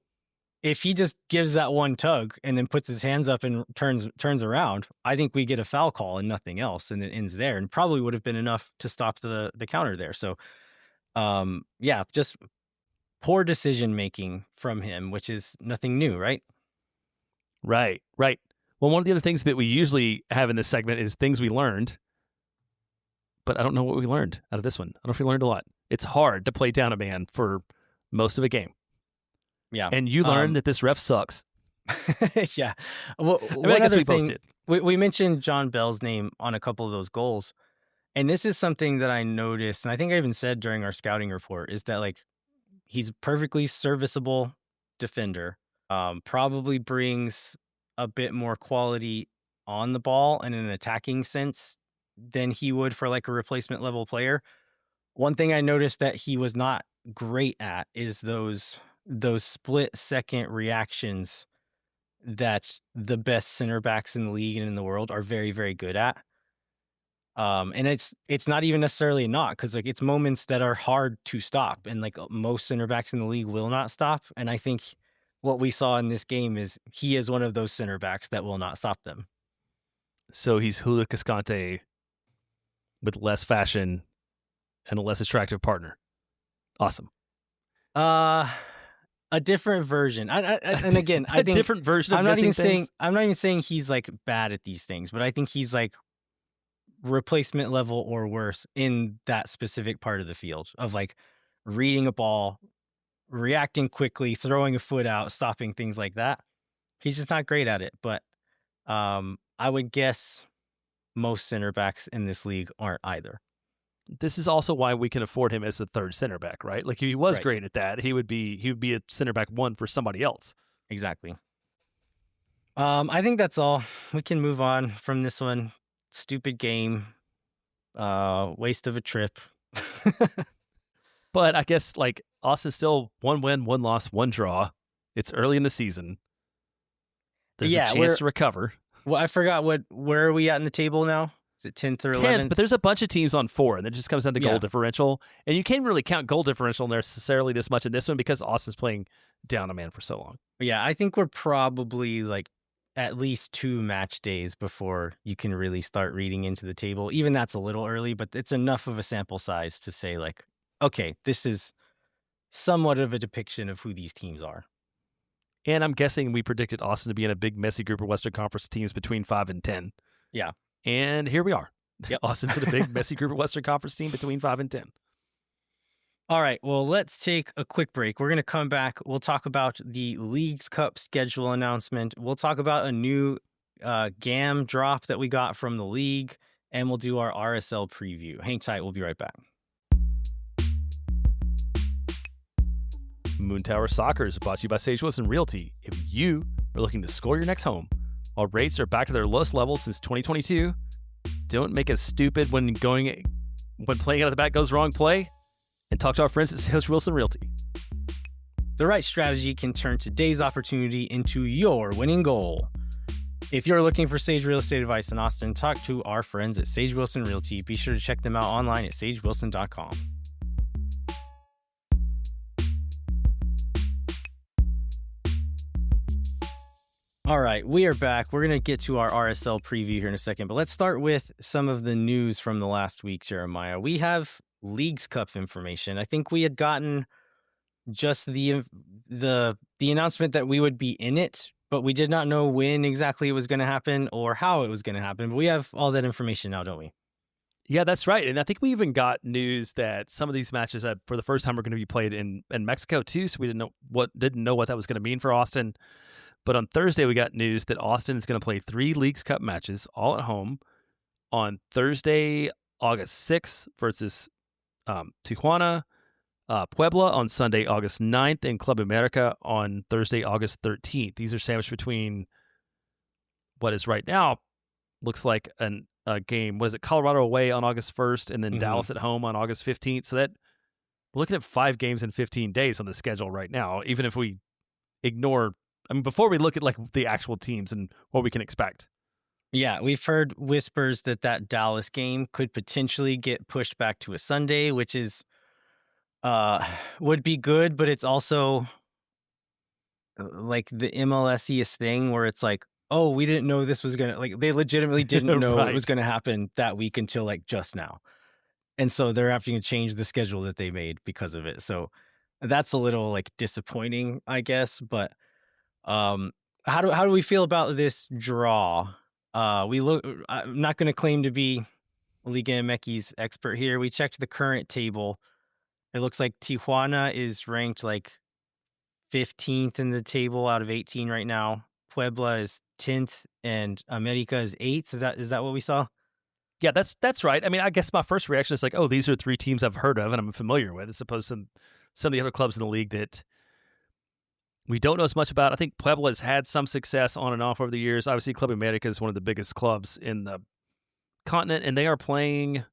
if he just gives that one tug and then puts his hands up and turns around, I think we get a foul call and nothing else, and it ends there, and probably would have been enough to stop the counter there. So, just poor decision making from him, which is nothing new, right?
Right. Well, one of the other things that we usually have in this segment is things we learned, but I don't know what we learned out of this one. I don't know if we learned a lot. It's hard to play down a man for most of a game.
Yeah.
And you learned that this ref sucks.
Yeah. Well,
I guess we both did.
We mentioned John Bell's name on a couple of those goals. And this is something that I noticed, and I think I even said during our scouting report, is that like he's a perfectly serviceable defender, probably brings a bit more quality on the ball and in an attacking sense than he would for like a replacement level player. One thing I noticed that he was not great at is those split second reactions that the best center backs in the league and in the world are very, very good at. And it's not even necessarily not, because like it's moments that are hard to stop, and like most center backs in the league will not stop. And I think what we saw in this game is he is one of those center backs that will not stop them.
So he's Julio Cascante with less fashion and a less attractive partner. Awesome.
A different version. And again, I think
different version. I'm not
even saying he's like bad at these things, but I think he's like replacement level or worse in that specific part of the field of like reading a ball, reacting quickly, throwing a foot out, stopping, things like that. He's just not great at it. But I would guess most center backs in this league aren't either.
This is also why we can afford him as a third center back, right? Like if he was
Right.
great at that, he would be a center back one for somebody else.
Exactly. I think that's all. We can move on from this one. Stupid game. Waste of a trip.
But I guess like Austin's still 1 win, 1 loss, 1 draw. It's early in the season. There's a chance to recover.
Well, I forgot where are we at in the table now? Is it 10th or 11th?
10th, but there's a bunch of teams on 4, and it just comes down to goal differential. And you can't really count goal differential necessarily this much in this one because Austin's playing down a man for so long.
Yeah, I think we're probably like at least 2 match days before you can really start reading into the table. Even that's a little early, but it's enough of a sample size to say like, okay, this is somewhat of a depiction of who these teams are.
And I'm guessing we predicted Austin to be in a big messy group of Western Conference teams between 5 and 10.
Yeah.
And here we are.
Yep.
Austin's in a big messy group of Western Conference team between 5 and 10.
All right, well, let's take a quick break. We're going to come back. We'll talk about the Leagues Cup schedule announcement. We'll talk about a new GAM drop that we got from the league, and we'll do our RSL preview. Hang tight. We'll be right back.
Moon Tower Soccer is brought to you by Sage Wilson Realty. If you are looking to score your next home, while rates are back to their lowest level since 2022, don't make us stupid when playing out of the back goes wrong play, and talk to our friends at Sage Wilson Realty.
The right strategy can turn today's opportunity into your winning goal. If you're looking for Sage Real Estate advice in Austin, talk to our friends at Sage Wilson Realty. Be sure to check them out online at sagewilson.com. All right, we are back. We're going to get to our RSL preview here in a second, but let's start with some of the news from the last week, Jeremiah. We have Leagues Cup information. I think we had gotten just the announcement that we would be in it, but we did not know when exactly it was going to happen or how it was going to happen. But we have all that information now, don't we?
Yeah, that's right. And I think we even got news that some of these matches for the first time are going to be played in Mexico too. So we didn't know what that was going to mean for Austin. But on Thursday, we got news that Austin is going to play 3 Leagues Cup matches all at home on Thursday, August 6th versus Tijuana, Puebla on Sunday, August 9th, and Club America on Thursday, August 13th. These are sandwiched between what is right now looks like a game. What is it? Colorado away on August 1st, and then Dallas at home on August 15th. So that we're looking at 5 games in 15 days on the schedule right now, even if we ignore, before we look at like the actual teams and what we can expect.
Yeah, we've heard whispers that Dallas game could potentially get pushed back to a Sunday, which is would be good, but it's also like the MLS-iest thing where it's like, oh, we didn't know this was gonna, like, they legitimately didn't know
right.
it was gonna happen that week until like just now, and so they're having to change the schedule that they made because of it. So that's a little like disappointing, I guess. But how do we feel about this draw? I'm not going to claim to be Liga MX's expert here. We checked the current table. It looks like Tijuana is ranked like 15th in the table out of 18 right now. Puebla is 10th and America is 8th. Is that what we saw?
Yeah, that's right. I guess my first reaction is like, oh, these are 3 teams I've heard of and I'm familiar with, as opposed to some of the other clubs in the league that we don't know as much about. I think Puebla has had some success on and off over the years. Obviously, Club America is one of the biggest clubs in the continent, and they are playing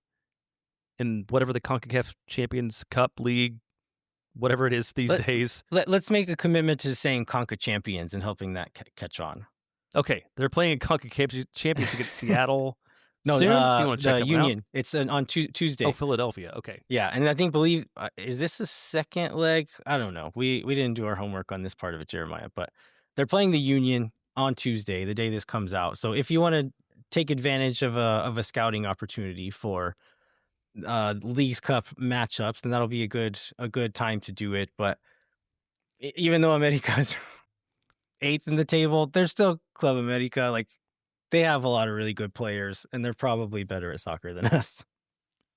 in whatever the CONCACAF Champions Cup League, whatever it is these days.
Let's make a commitment to saying CONCA Champions and helping that catch on.
Okay, they're playing in CONCACAF Champions against Seattle.
No,
soon? If you want to check
the Union. It's on Tuesday.
Oh, Philadelphia. Okay.
Yeah, and is this the second leg? I don't know. We didn't do our homework on this part of it, Jeremiah. But they're playing the Union on Tuesday, the day this comes out. So if you want to take advantage of a scouting opportunity for Leagues Cup matchups, then that'll be a good time to do it. But even though America's 8th in the table, they're still Club America. Like, they have a lot of really good players, and they're probably better at soccer than us.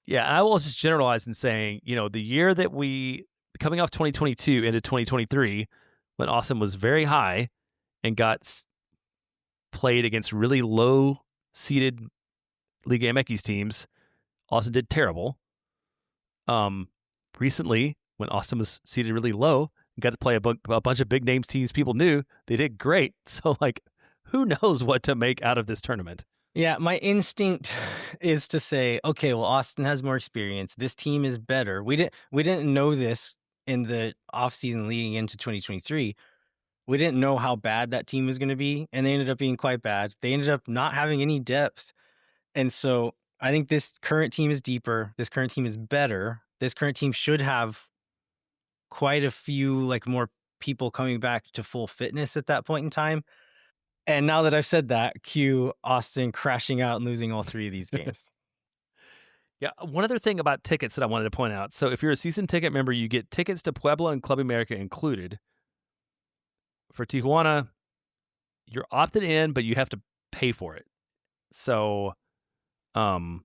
Yeah, I will just generalize in saying, the year that coming off 2022 into 2023, when Austin was very high and got played against really low-seeded Liga MX teams, Austin did terrible. Recently, when Austin was seeded really low, got to play a bunch of big-names teams people knew, they did great. So, who knows what to make out of this tournament?
Yeah, my instinct is to say, okay, well, Austin has more experience. This team is better. We didn't know this in the offseason leading into 2023. We didn't know how bad that team was going to be, and they ended up being quite bad. They ended up not having any depth. And so I think this current team is deeper. This current team is better. This current team should have quite a few like more people coming back to full fitness at that point in time. And now that I've said that, cue Austin crashing out and losing all 3 of these games.
Yeah, one other thing about tickets that I wanted to point out. So if you're a season ticket member, you get tickets to Puebla and Club America included. For Tijuana, you're opted in, but you have to pay for it. So I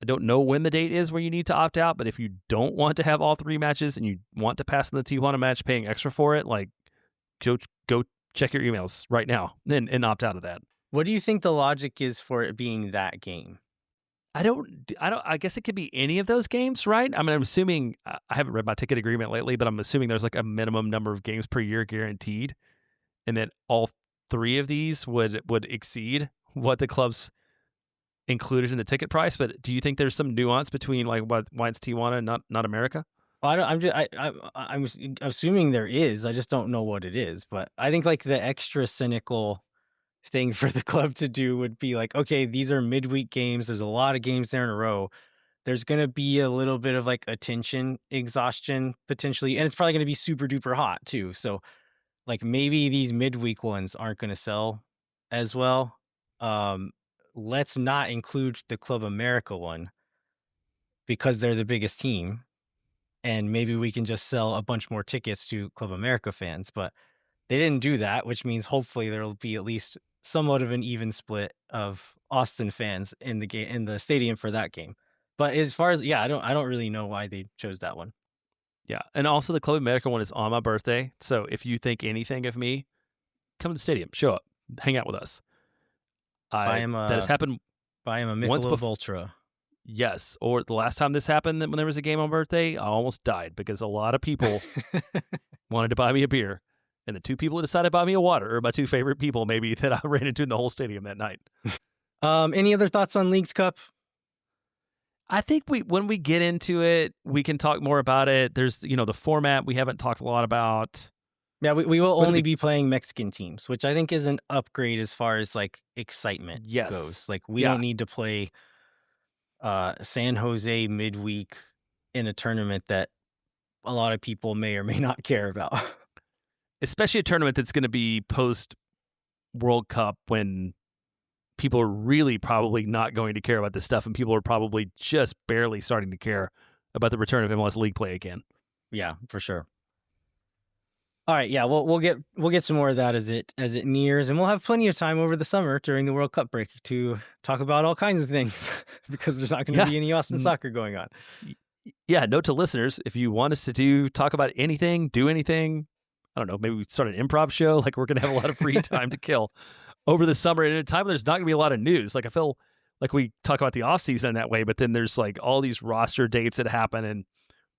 don't know when the date is where you need to opt out, but if you don't want to have all 3 matches and you want to pass in the Tijuana match paying extra for it, like go check your emails right now and opt out of that.
What do you think the logic is for it being that game?
I guess it could be any of those games, right? I mean, I'm assuming, I haven't read my ticket agreement lately, but I'm assuming there's like a minimum number of games per year guaranteed, and that all 3 of these would exceed what the club's included in the ticket price. But do you think there's some nuance between like why it's Tijuana and not America?
Well, I'm assuming there is. I just don't know what it is. But I think like the extra cynical thing for the club to do would be like, okay, these are midweek games. There's a lot of games there in a row. There's going to be a little bit of like attention exhaustion potentially. And it's probably going to be super duper hot too. So like maybe these midweek ones aren't going to sell as well. Let's not include the Club America one because they're the biggest team. And maybe we can just sell a bunch more tickets to Club America fans. But they didn't do that, which means hopefully there'll be at least somewhat of an even split of Austin fans in the game, in the stadium for that game. But as far as, I don't really know why they chose that one.
Yeah, and also the Club America one is on my birthday. So if you think anything of me, come to the stadium, show up, hang out with us. That has happened.
Buy him a Michelob Ultra.
Yes, or the last time this happened, when there was a game on birthday, I almost died because a lot of people wanted to buy me a beer. And the 2 people that decided to buy me a water are my 2 favorite people, maybe, that I ran into in the whole stadium that night.
Any other thoughts on Leagues Cup?
I think when we get into it, we can talk more about it. There's, the format we haven't talked a lot about.
Yeah, we will only be playing Mexican teams, which I think is an upgrade as far as like excitement goes. Like we don't need to play San Jose midweek in a tournament that a lot of people may or may not care about.
Especially a tournament that's going to be post World Cup when people are really probably not going to care about this stuff, and people are probably just barely starting to care about the return of MLS League play again.
Yeah, for sure. All right, yeah, we'll get some more of that as it nears, and we'll have plenty of time over the summer during the World Cup break to talk about all kinds of things because there's not going to be any Austin soccer going on.
Yeah, note to listeners, if you want us to talk about anything, do anything, I don't know, maybe we start an improv show. Like we're going to have a lot of free time to kill over the summer at a time when there's not going to be a lot of news. Like I feel like we talk about the off season in that way, but then there's like all these roster dates that happen and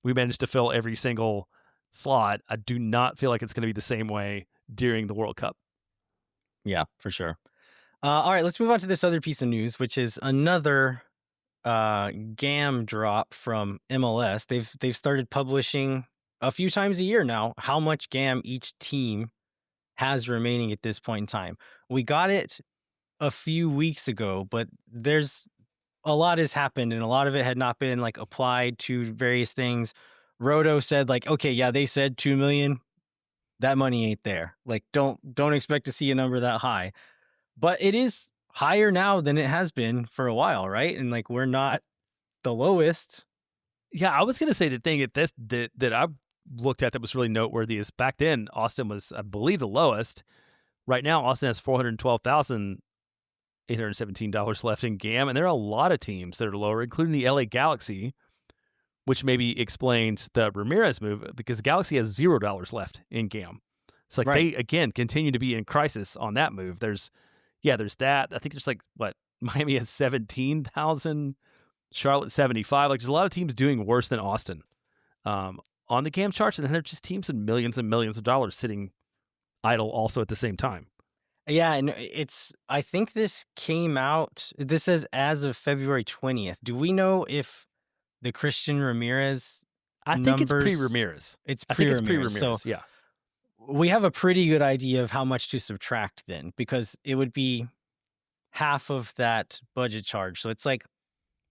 we managed to fill every single slot. I do not feel like it's going to be the same way during the World Cup.
Yeah, for sure. All right, let's move on to this other piece of news, which is another GAM drop from MLS. They've started publishing a few times a year now how much GAM each team has remaining at this point in time. We got it a few weeks ago, but there's a lot has happened and a lot of it had not been like applied to various things. Roto said like, okay, yeah, they said 2 million. That money ain't there. Like, don't expect to see a number that high, but it is higher now than it has been for a while. Right. And like, we're not the lowest.
Yeah. I was going to say the thing that I've looked at that was really noteworthy is back then Austin was, I believe, the lowest. Right now, Austin has $412,817 left in GAM, and there are a lot of teams that are lower, including the LA Galaxy, which maybe explains the Ramirez move because Galaxy has $0 left in GAM. It's like they again continue to be in crisis on that move. There's that. I think there's like Miami has 17,000, Charlotte 75. Like there's a lot of teams doing worse than Austin on the GAM charts, and then they're just teams with millions and millions of dollars sitting idle also at the same time.
Yeah, and I think this came out, this says as of February 20th. Do we know if the Christian Ramirez
I think it's
numbers,
pre-Ramirez.
it's
I think it's
pre-Ramirez. So
pre-Ramirez, yeah.
we have a pretty good idea of how much to subtract then, because it would be half of that budget charge. So it's like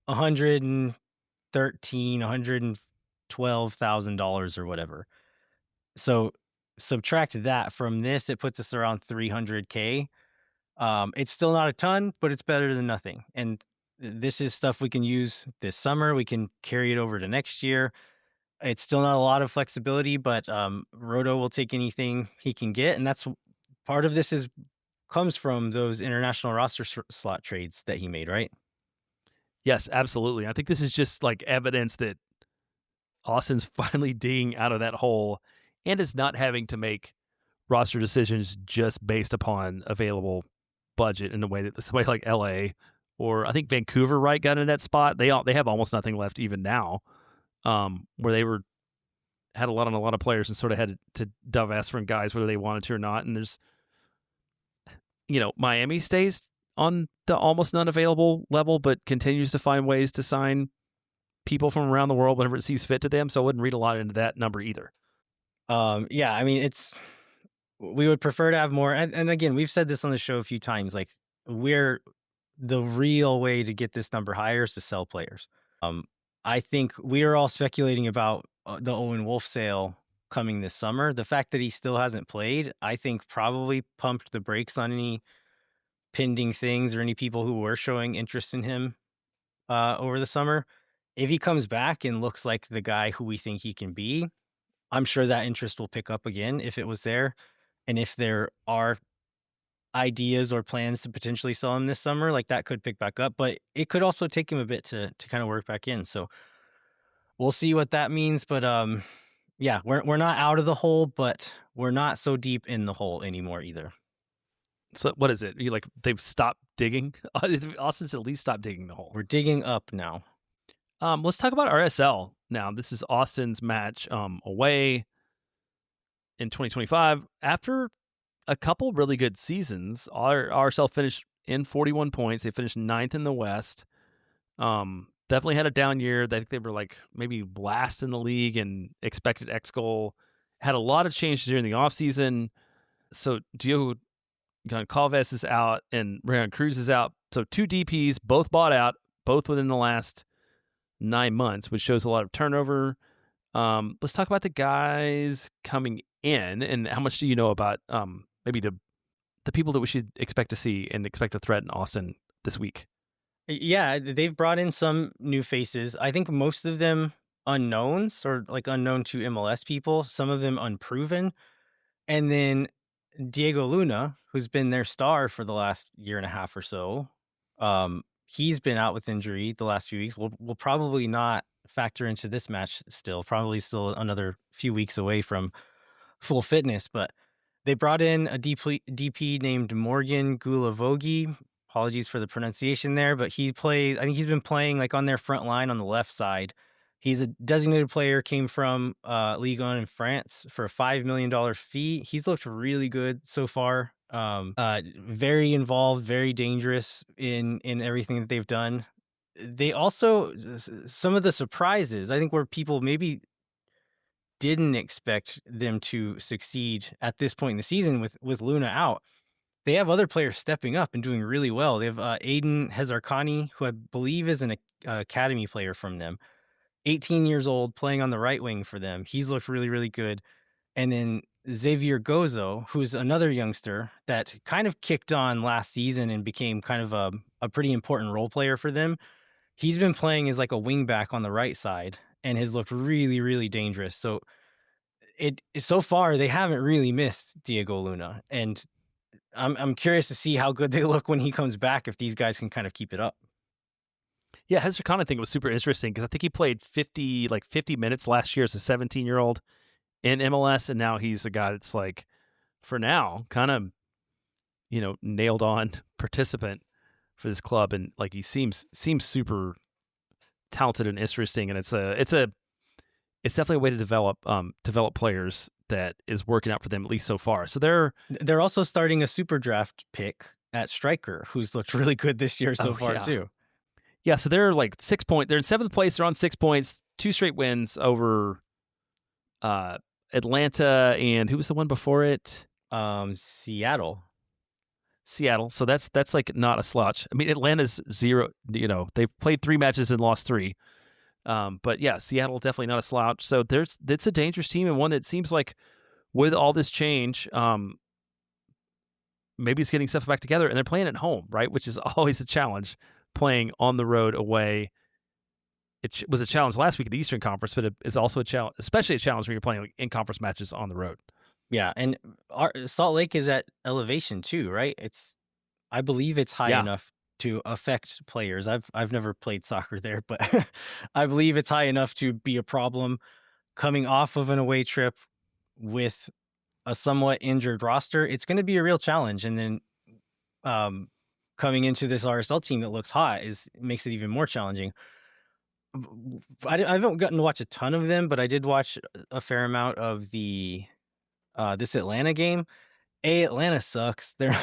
$112,000 or whatever. So subtract that from this, it puts us around 300K. It's still not a ton, but it's better than nothing. And this is stuff we can use this summer. We can carry it over to next year. It's still not a lot of flexibility, but Roto will take anything he can get, and that's part of this comes from those international roster slot trades that he made, right?
Yes, absolutely. I think this is just like evidence that Austin's finally digging out of that hole and is not having to make roster decisions just based upon available budget in the way that somebody like LA or I think Vancouver, right, got in that spot. They have almost nothing left even now, where they had a lot of players and sort of had to divest from guys whether they wanted to or not. And there's, Miami stays on the almost none available level, but continues to find ways to sign people from around the world whenever it sees fit to them. So I wouldn't read a lot into that number either.
Yeah, I mean, we would prefer to have more. And again, we've said this on the show a few times, like the real way to get this number higher is to sell players. I think we are all speculating about the Owen Wolf sale coming this summer. The fact that he still hasn't played, I think probably pumped the brakes on any pending things or any people who were showing interest in him over the summer. If he comes back and looks like the guy who we think he can be, I'm sure that interest will pick up again if it was there. And if there are ideas or plans to potentially sell him this summer, like that could pick back up, but it could also take him a bit to kind of work back in. So we'll see what that means. But yeah, we're not out of the hole, but we're not so deep in the hole anymore either.
So what is it? They've stopped digging? Austin's at least stopped digging the hole.
We're digging up now.
Let's talk about RSL now. This is Austin's match away in 2025. After a couple really good seasons, RSL finished in 41 points. They finished 9th in the West. Definitely had a down year. I think they were like maybe last in the league and expected X goal. Had a lot of changes during the offseason. So Diogo Goncalves is out and Rayon Cruz is out. So 2 DPs, both bought out, both within the last 9 months, which shows a lot of turnover. Let's talk about the guys coming in and how much do you know about maybe the people that we should expect to see and expect to threaten Austin this week?
Yeah, they've brought in some new faces. I think most of them unknowns or like unknown to MLS people, some of them unproven. And then Diego Luna, who's been their star for the last year and a half or so, he's been out with injury the last few weeks. We'll probably not factor into this match still, probably still another few weeks away from full fitness. But they brought in a DP named Morgan Gulavogi. Apologies for the pronunciation there, but I think he's been playing like on their front line on the left side. He's a designated player, came from Ligue 1 in France for a $5 million fee. He's looked really good so far. Very involved, very dangerous in everything that they've done. They also, some of the surprises, I think where people maybe didn't expect them to succeed at this point in the season with Luna out. They have other players stepping up and doing really well. They have Aiden Hezarkhani, who I believe is an academy player from them. 18 years old, playing on the right wing for them. He's looked really, really good. And then Xavier Gozo, who's another youngster that kind of kicked on last season and became kind of a pretty important role player for them. He's been playing as like a wing back on the right side and has looked really, really dangerous. So so far they haven't really missed Diego Luna. And I'm curious to see how good they look when he comes back, if these guys can kind of keep it up.
Yeah, Hezar Khan, I think, was super interesting because I think he played 50 minutes last year as a 17-year-old in MLS, and now he's a guy that's like, for now, kind of, nailed on participant for this club, and like he seems super talented and interesting, and it's definitely a way to develop players that is working out for them, at least so far. So they're
also starting a super draft pick at striker who's looked really good this year so far too.
Yeah, so they're like 6 points. They're in 7th place. They're on 6 points, 2 straight wins over Atlanta, and who was the one before it?
Seattle.
So that's like not a slouch. I mean, Atlanta's 0. They've played 3 matches and lost 3. But yeah, Seattle definitely not a slouch. So it's a dangerous team, and one that seems like with all this change, maybe it's getting stuff back together, and they're playing at home, right? Which is always a challenge, playing on the road away. It was a challenge last week at the Eastern Conference, but it is also a challenge, especially a challenge when you're playing like in-conference matches on the road.
Yeah, and Salt Lake is at elevation too, right? I believe it's high enough to affect players. I've never played soccer there, but I believe it's high enough to be a problem coming off of an away trip with a somewhat injured roster. It's going to be a real challenge, and then coming into this RSL team that looks hot makes it even more challenging. I haven't gotten to watch a ton of them, but I did watch a fair amount of the this Atlanta game. Atlanta sucks. They're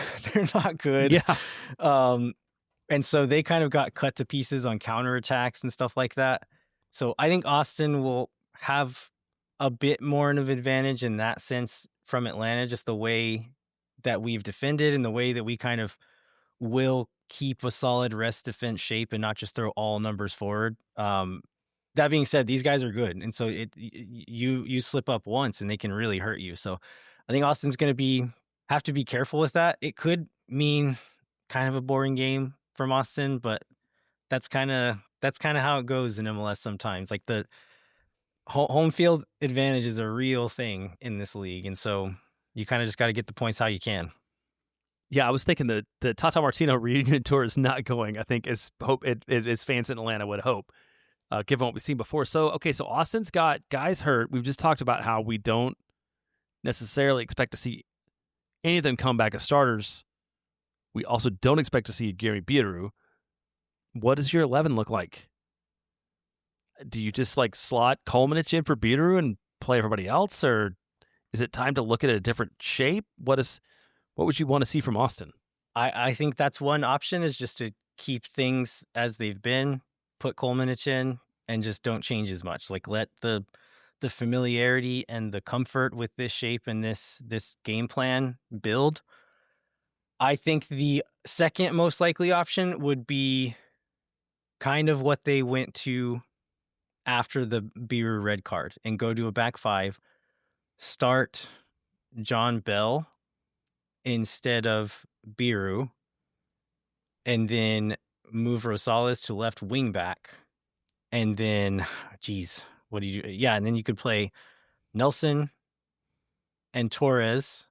not good.
Yeah.
And so they kind of got cut to pieces on counterattacks and stuff like that. So I think Austin will have a bit more of an advantage in that sense from Atlanta, just the way that we've defended and the way that we kind of will keep a solid rest defense shape and not just throw all numbers forward. That being said, these guys are good. And so you slip up once and they can really hurt you. So I think Austin's going to have to be careful with that. It could mean kind of a boring game from Austin, but that's kind of how it goes in MLS sometimes. Like the home field advantage is a real thing in this league. And so you kind of just got to get the points how you can.
Yeah, I was thinking the Tata Martino reunion tour is not going, I think, as fans in Atlanta would hope, given what we've seen before. So Austin's got guys hurt. We've just talked about how we don't necessarily expect to see any of them come back as starters. We also don't expect to see Gary Biro. What does your 11 look like? Do you just like slot Kolmanich in for Biro and play everybody else, or is it time to look at a different shape? What would you want to see from Austin?
I think that's one option, is just to keep things as they've been, put Kolmanich in, and just don't change as much. Like let the familiarity and the comfort with this shape and this game plan build. I think the second most likely option would be kind of what they went to after the Biro red card and go to a back 5, start John Bell instead of Biro, and then move Rosales to left wing back. And then, what do you do? Yeah, and then you could play Nelson and Torres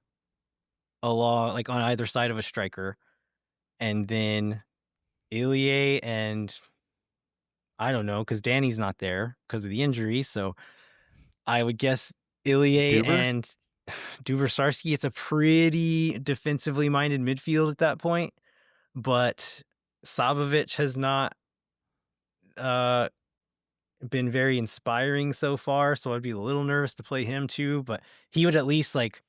along, like on either side of a striker, and then Ilie and I don't know, because Dani's not there because of the injury. So I would guess Ilie and Dubrsarski. It's a pretty defensively minded midfield at that point, but Sabovic has not been very inspiring so far, so I'd be a little nervous to play him too, but he would at least, like,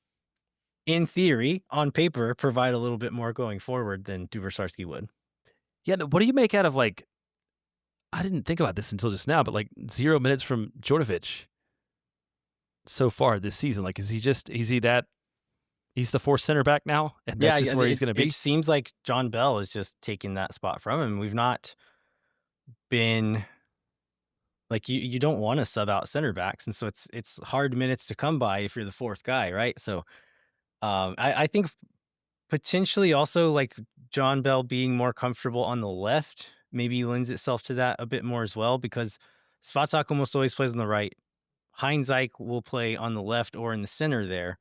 in theory, on paper, provide a little bit more going forward than Dubrsarski would.
Yeah, what do you make out of, like, I didn't think about this until just now, but like 0 minutes from Djordjevic so far this season? Like, he's the fourth center back now, and that's just where he's going to be?
It seems like John Bell is just taking that spot from him. We've not been... Like, you don't want to sub out center backs, and so it's hard minutes to come by if you're the fourth guy, right? So I think potentially also, like, John Bell being more comfortable on the left maybe lends itself to that a bit more as well, because Svatak almost always plays on the right. Heinzike will play on the left or in the center there.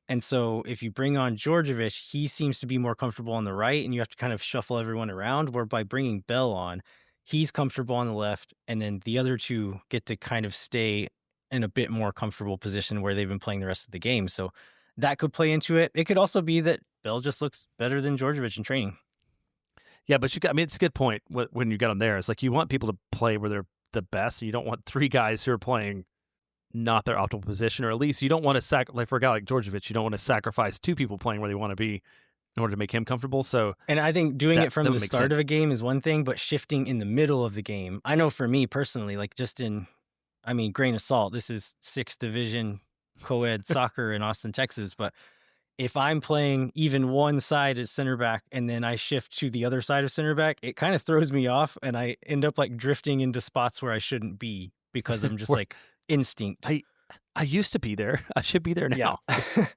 And so if you bring on Djordjevic, he seems to be more comfortable on the right, and you have to kind of shuffle everyone around, where by bringing Bell on, he's comfortable on the left, and then the other two get to kind of stay in a bit more comfortable position where they've been playing the rest of the game. So that could play into it. It could also be that Bell just looks better than Djordjevic in training.
Yeah, but it's a good point when you got them there. It's like you want people to play where they're the best. You don't want 3 guys who are playing not their optimal position, or at least you don't want to like for a guy like Djordjevic, you don't want to sacrifice two people playing where they want to be in order to make him comfortable. So,
and I think doing it from the start
sense.
of a game is one thing, but shifting in the middle of the game, I know for me personally, like grain of salt, this is 6th division co-ed soccer in Austin, Texas, but if I'm playing even one side as center back and then I shift to the other side of center back, it kind of throws me off and I end up like drifting into spots where I shouldn't be because I'm just like instinct.
I used to be there. I should be there now.
Yeah.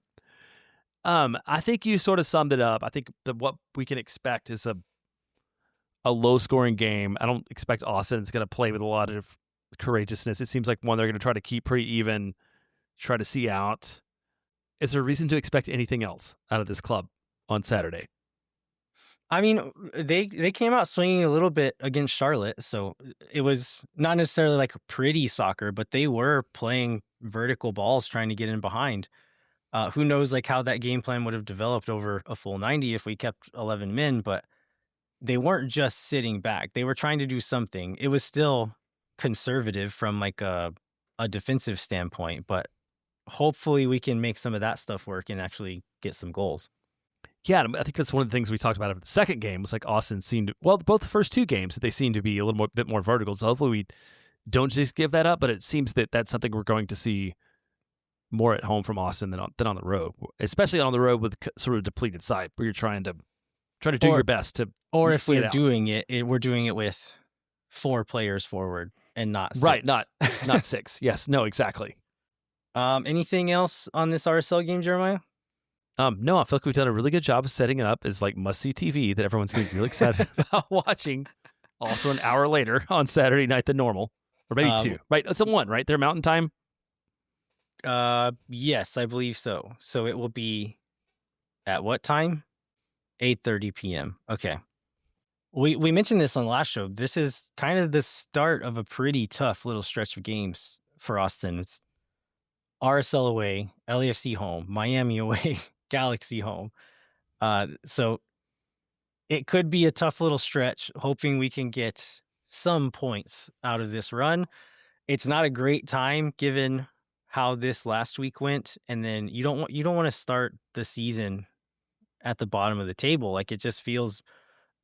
I think you sort of summed it up. I think what we can expect is a low-scoring game. I don't expect Austin's going to play with a lot of courageousness. It seems like one they're going to try to keep pretty even, try to see out. Is there a reason to expect anything else out of this club on Saturday?
I mean, they came out swinging a little bit against Charlotte, so it was not necessarily like pretty soccer, but they were playing vertical balls trying to get in behind. Who knows like how that game plan would have developed over a full 90 if we kept 11 men, but they weren't just sitting back. They were trying to do something. It was still conservative from like a defensive standpoint, but hopefully we can make some of that stuff work and actually get some goals.
Yeah, I think that's one of the things we talked about in the second game was like Austin seemed to, well, both the first two games, they seem to be a bit more vertical. So hopefully we don't just give that up, but it seems that that's something we're going to see more at home from Austin than on the road, especially on the road with sort of depleted side where you're trying to do your best to.
Or if we're doing it, we're doing it with 4 players forward and not 6.
Right, not 6. Yes, no, exactly.
Anything else on this RSL game, Jeremiah?
No, I feel like we've done a really good job of setting it up as like must-see TV that everyone's going to be really excited about watching. Also, an hour later on Saturday night than normal, or maybe 2. Right, it's a 1, right? They're Mountain Time.
Yes, I believe so. So it will be at what time? 8:30 p.m. Okay. We mentioned this on the last show. This is kind of the start of a pretty tough little stretch of games for Austin. It's RSL away, LAFC home, Miami away, Galaxy home. So it could be a tough little stretch, hoping we can get some points out of this run. It's not a great time given how this last week went, and then you don't want to start the season at the bottom of the table. Like it just feels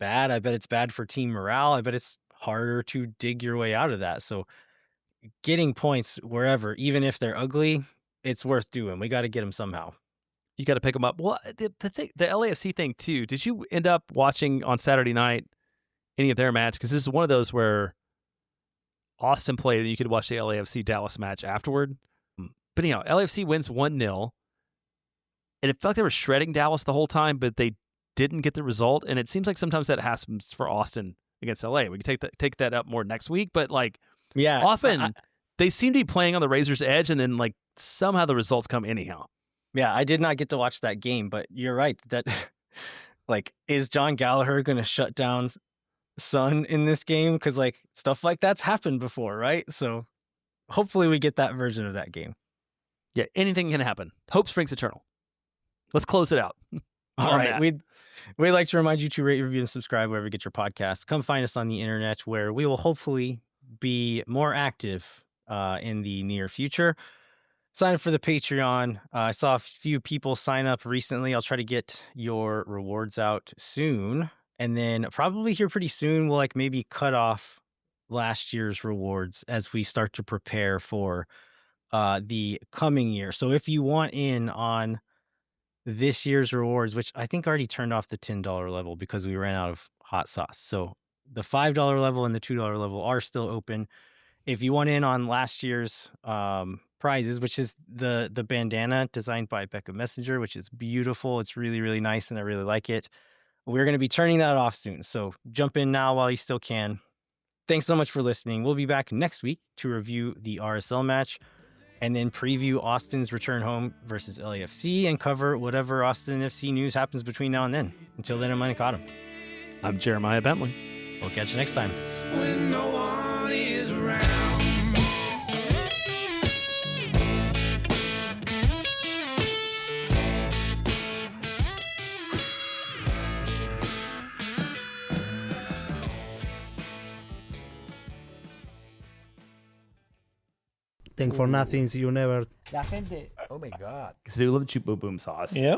bad. I bet it's bad for team morale. I bet it's harder to dig your way out of that. So getting points wherever, even if they're ugly, it's worth doing. We got to get them somehow.
You got to pick them up. Well, the LAFC thing too. Did you end up watching on Saturday night any of their match? Because this is one of those where Austin played and you could watch the LAFC Dallas match afterward. But anyhow, LAFC wins 1-0. And it felt like they were shredding Dallas the whole time, but they didn't get the result. And it seems like sometimes that happens for Austin against LA. We can take that up more next week. But like,
yeah,
often they seem to be playing on the razor's edge, and then like somehow the results come anyhow.
Yeah, I did not get to watch that game, but you're right that like, is John Gallagher going to shut down Son in this game? Because like stuff like that's happened before, right? So hopefully we get that version of that game.
Yeah, anything can happen. Hope springs eternal. Let's close it out.
All right. We'd like to remind you to rate, review, and subscribe wherever you get your podcasts. Come find us on the internet where we will hopefully be more active in the near future. Sign up for the Patreon. I saw a few people sign up recently. I'll try to get your rewards out soon. And then probably here pretty soon, we'll like maybe cut off last year's rewards as we start to prepare for the coming year. So if you want in on this year's rewards, which I think already turned off the $10 level because we ran out of hot sauce. So the $5 level and the $2 level are still open. If you want in on last year's prizes, which is the bandana designed by Becca Messenger, which is beautiful. It's really, really nice and I really like it. We're going to be turning that off soon. So jump in now while you still can. Thanks so much for listening. We'll be back next week to review the RSL match and then preview Austin's return home versus LAFC and cover whatever Austin FC news happens between now and then. Until then, I'm Mike Autumn.
I'm Jeremiah Bentley.
We'll catch you next time.
When no one is around.
Thank for nothings. You never.
La gente.
Oh my God.
Because they love cheap boom boom sauce.
Yeah.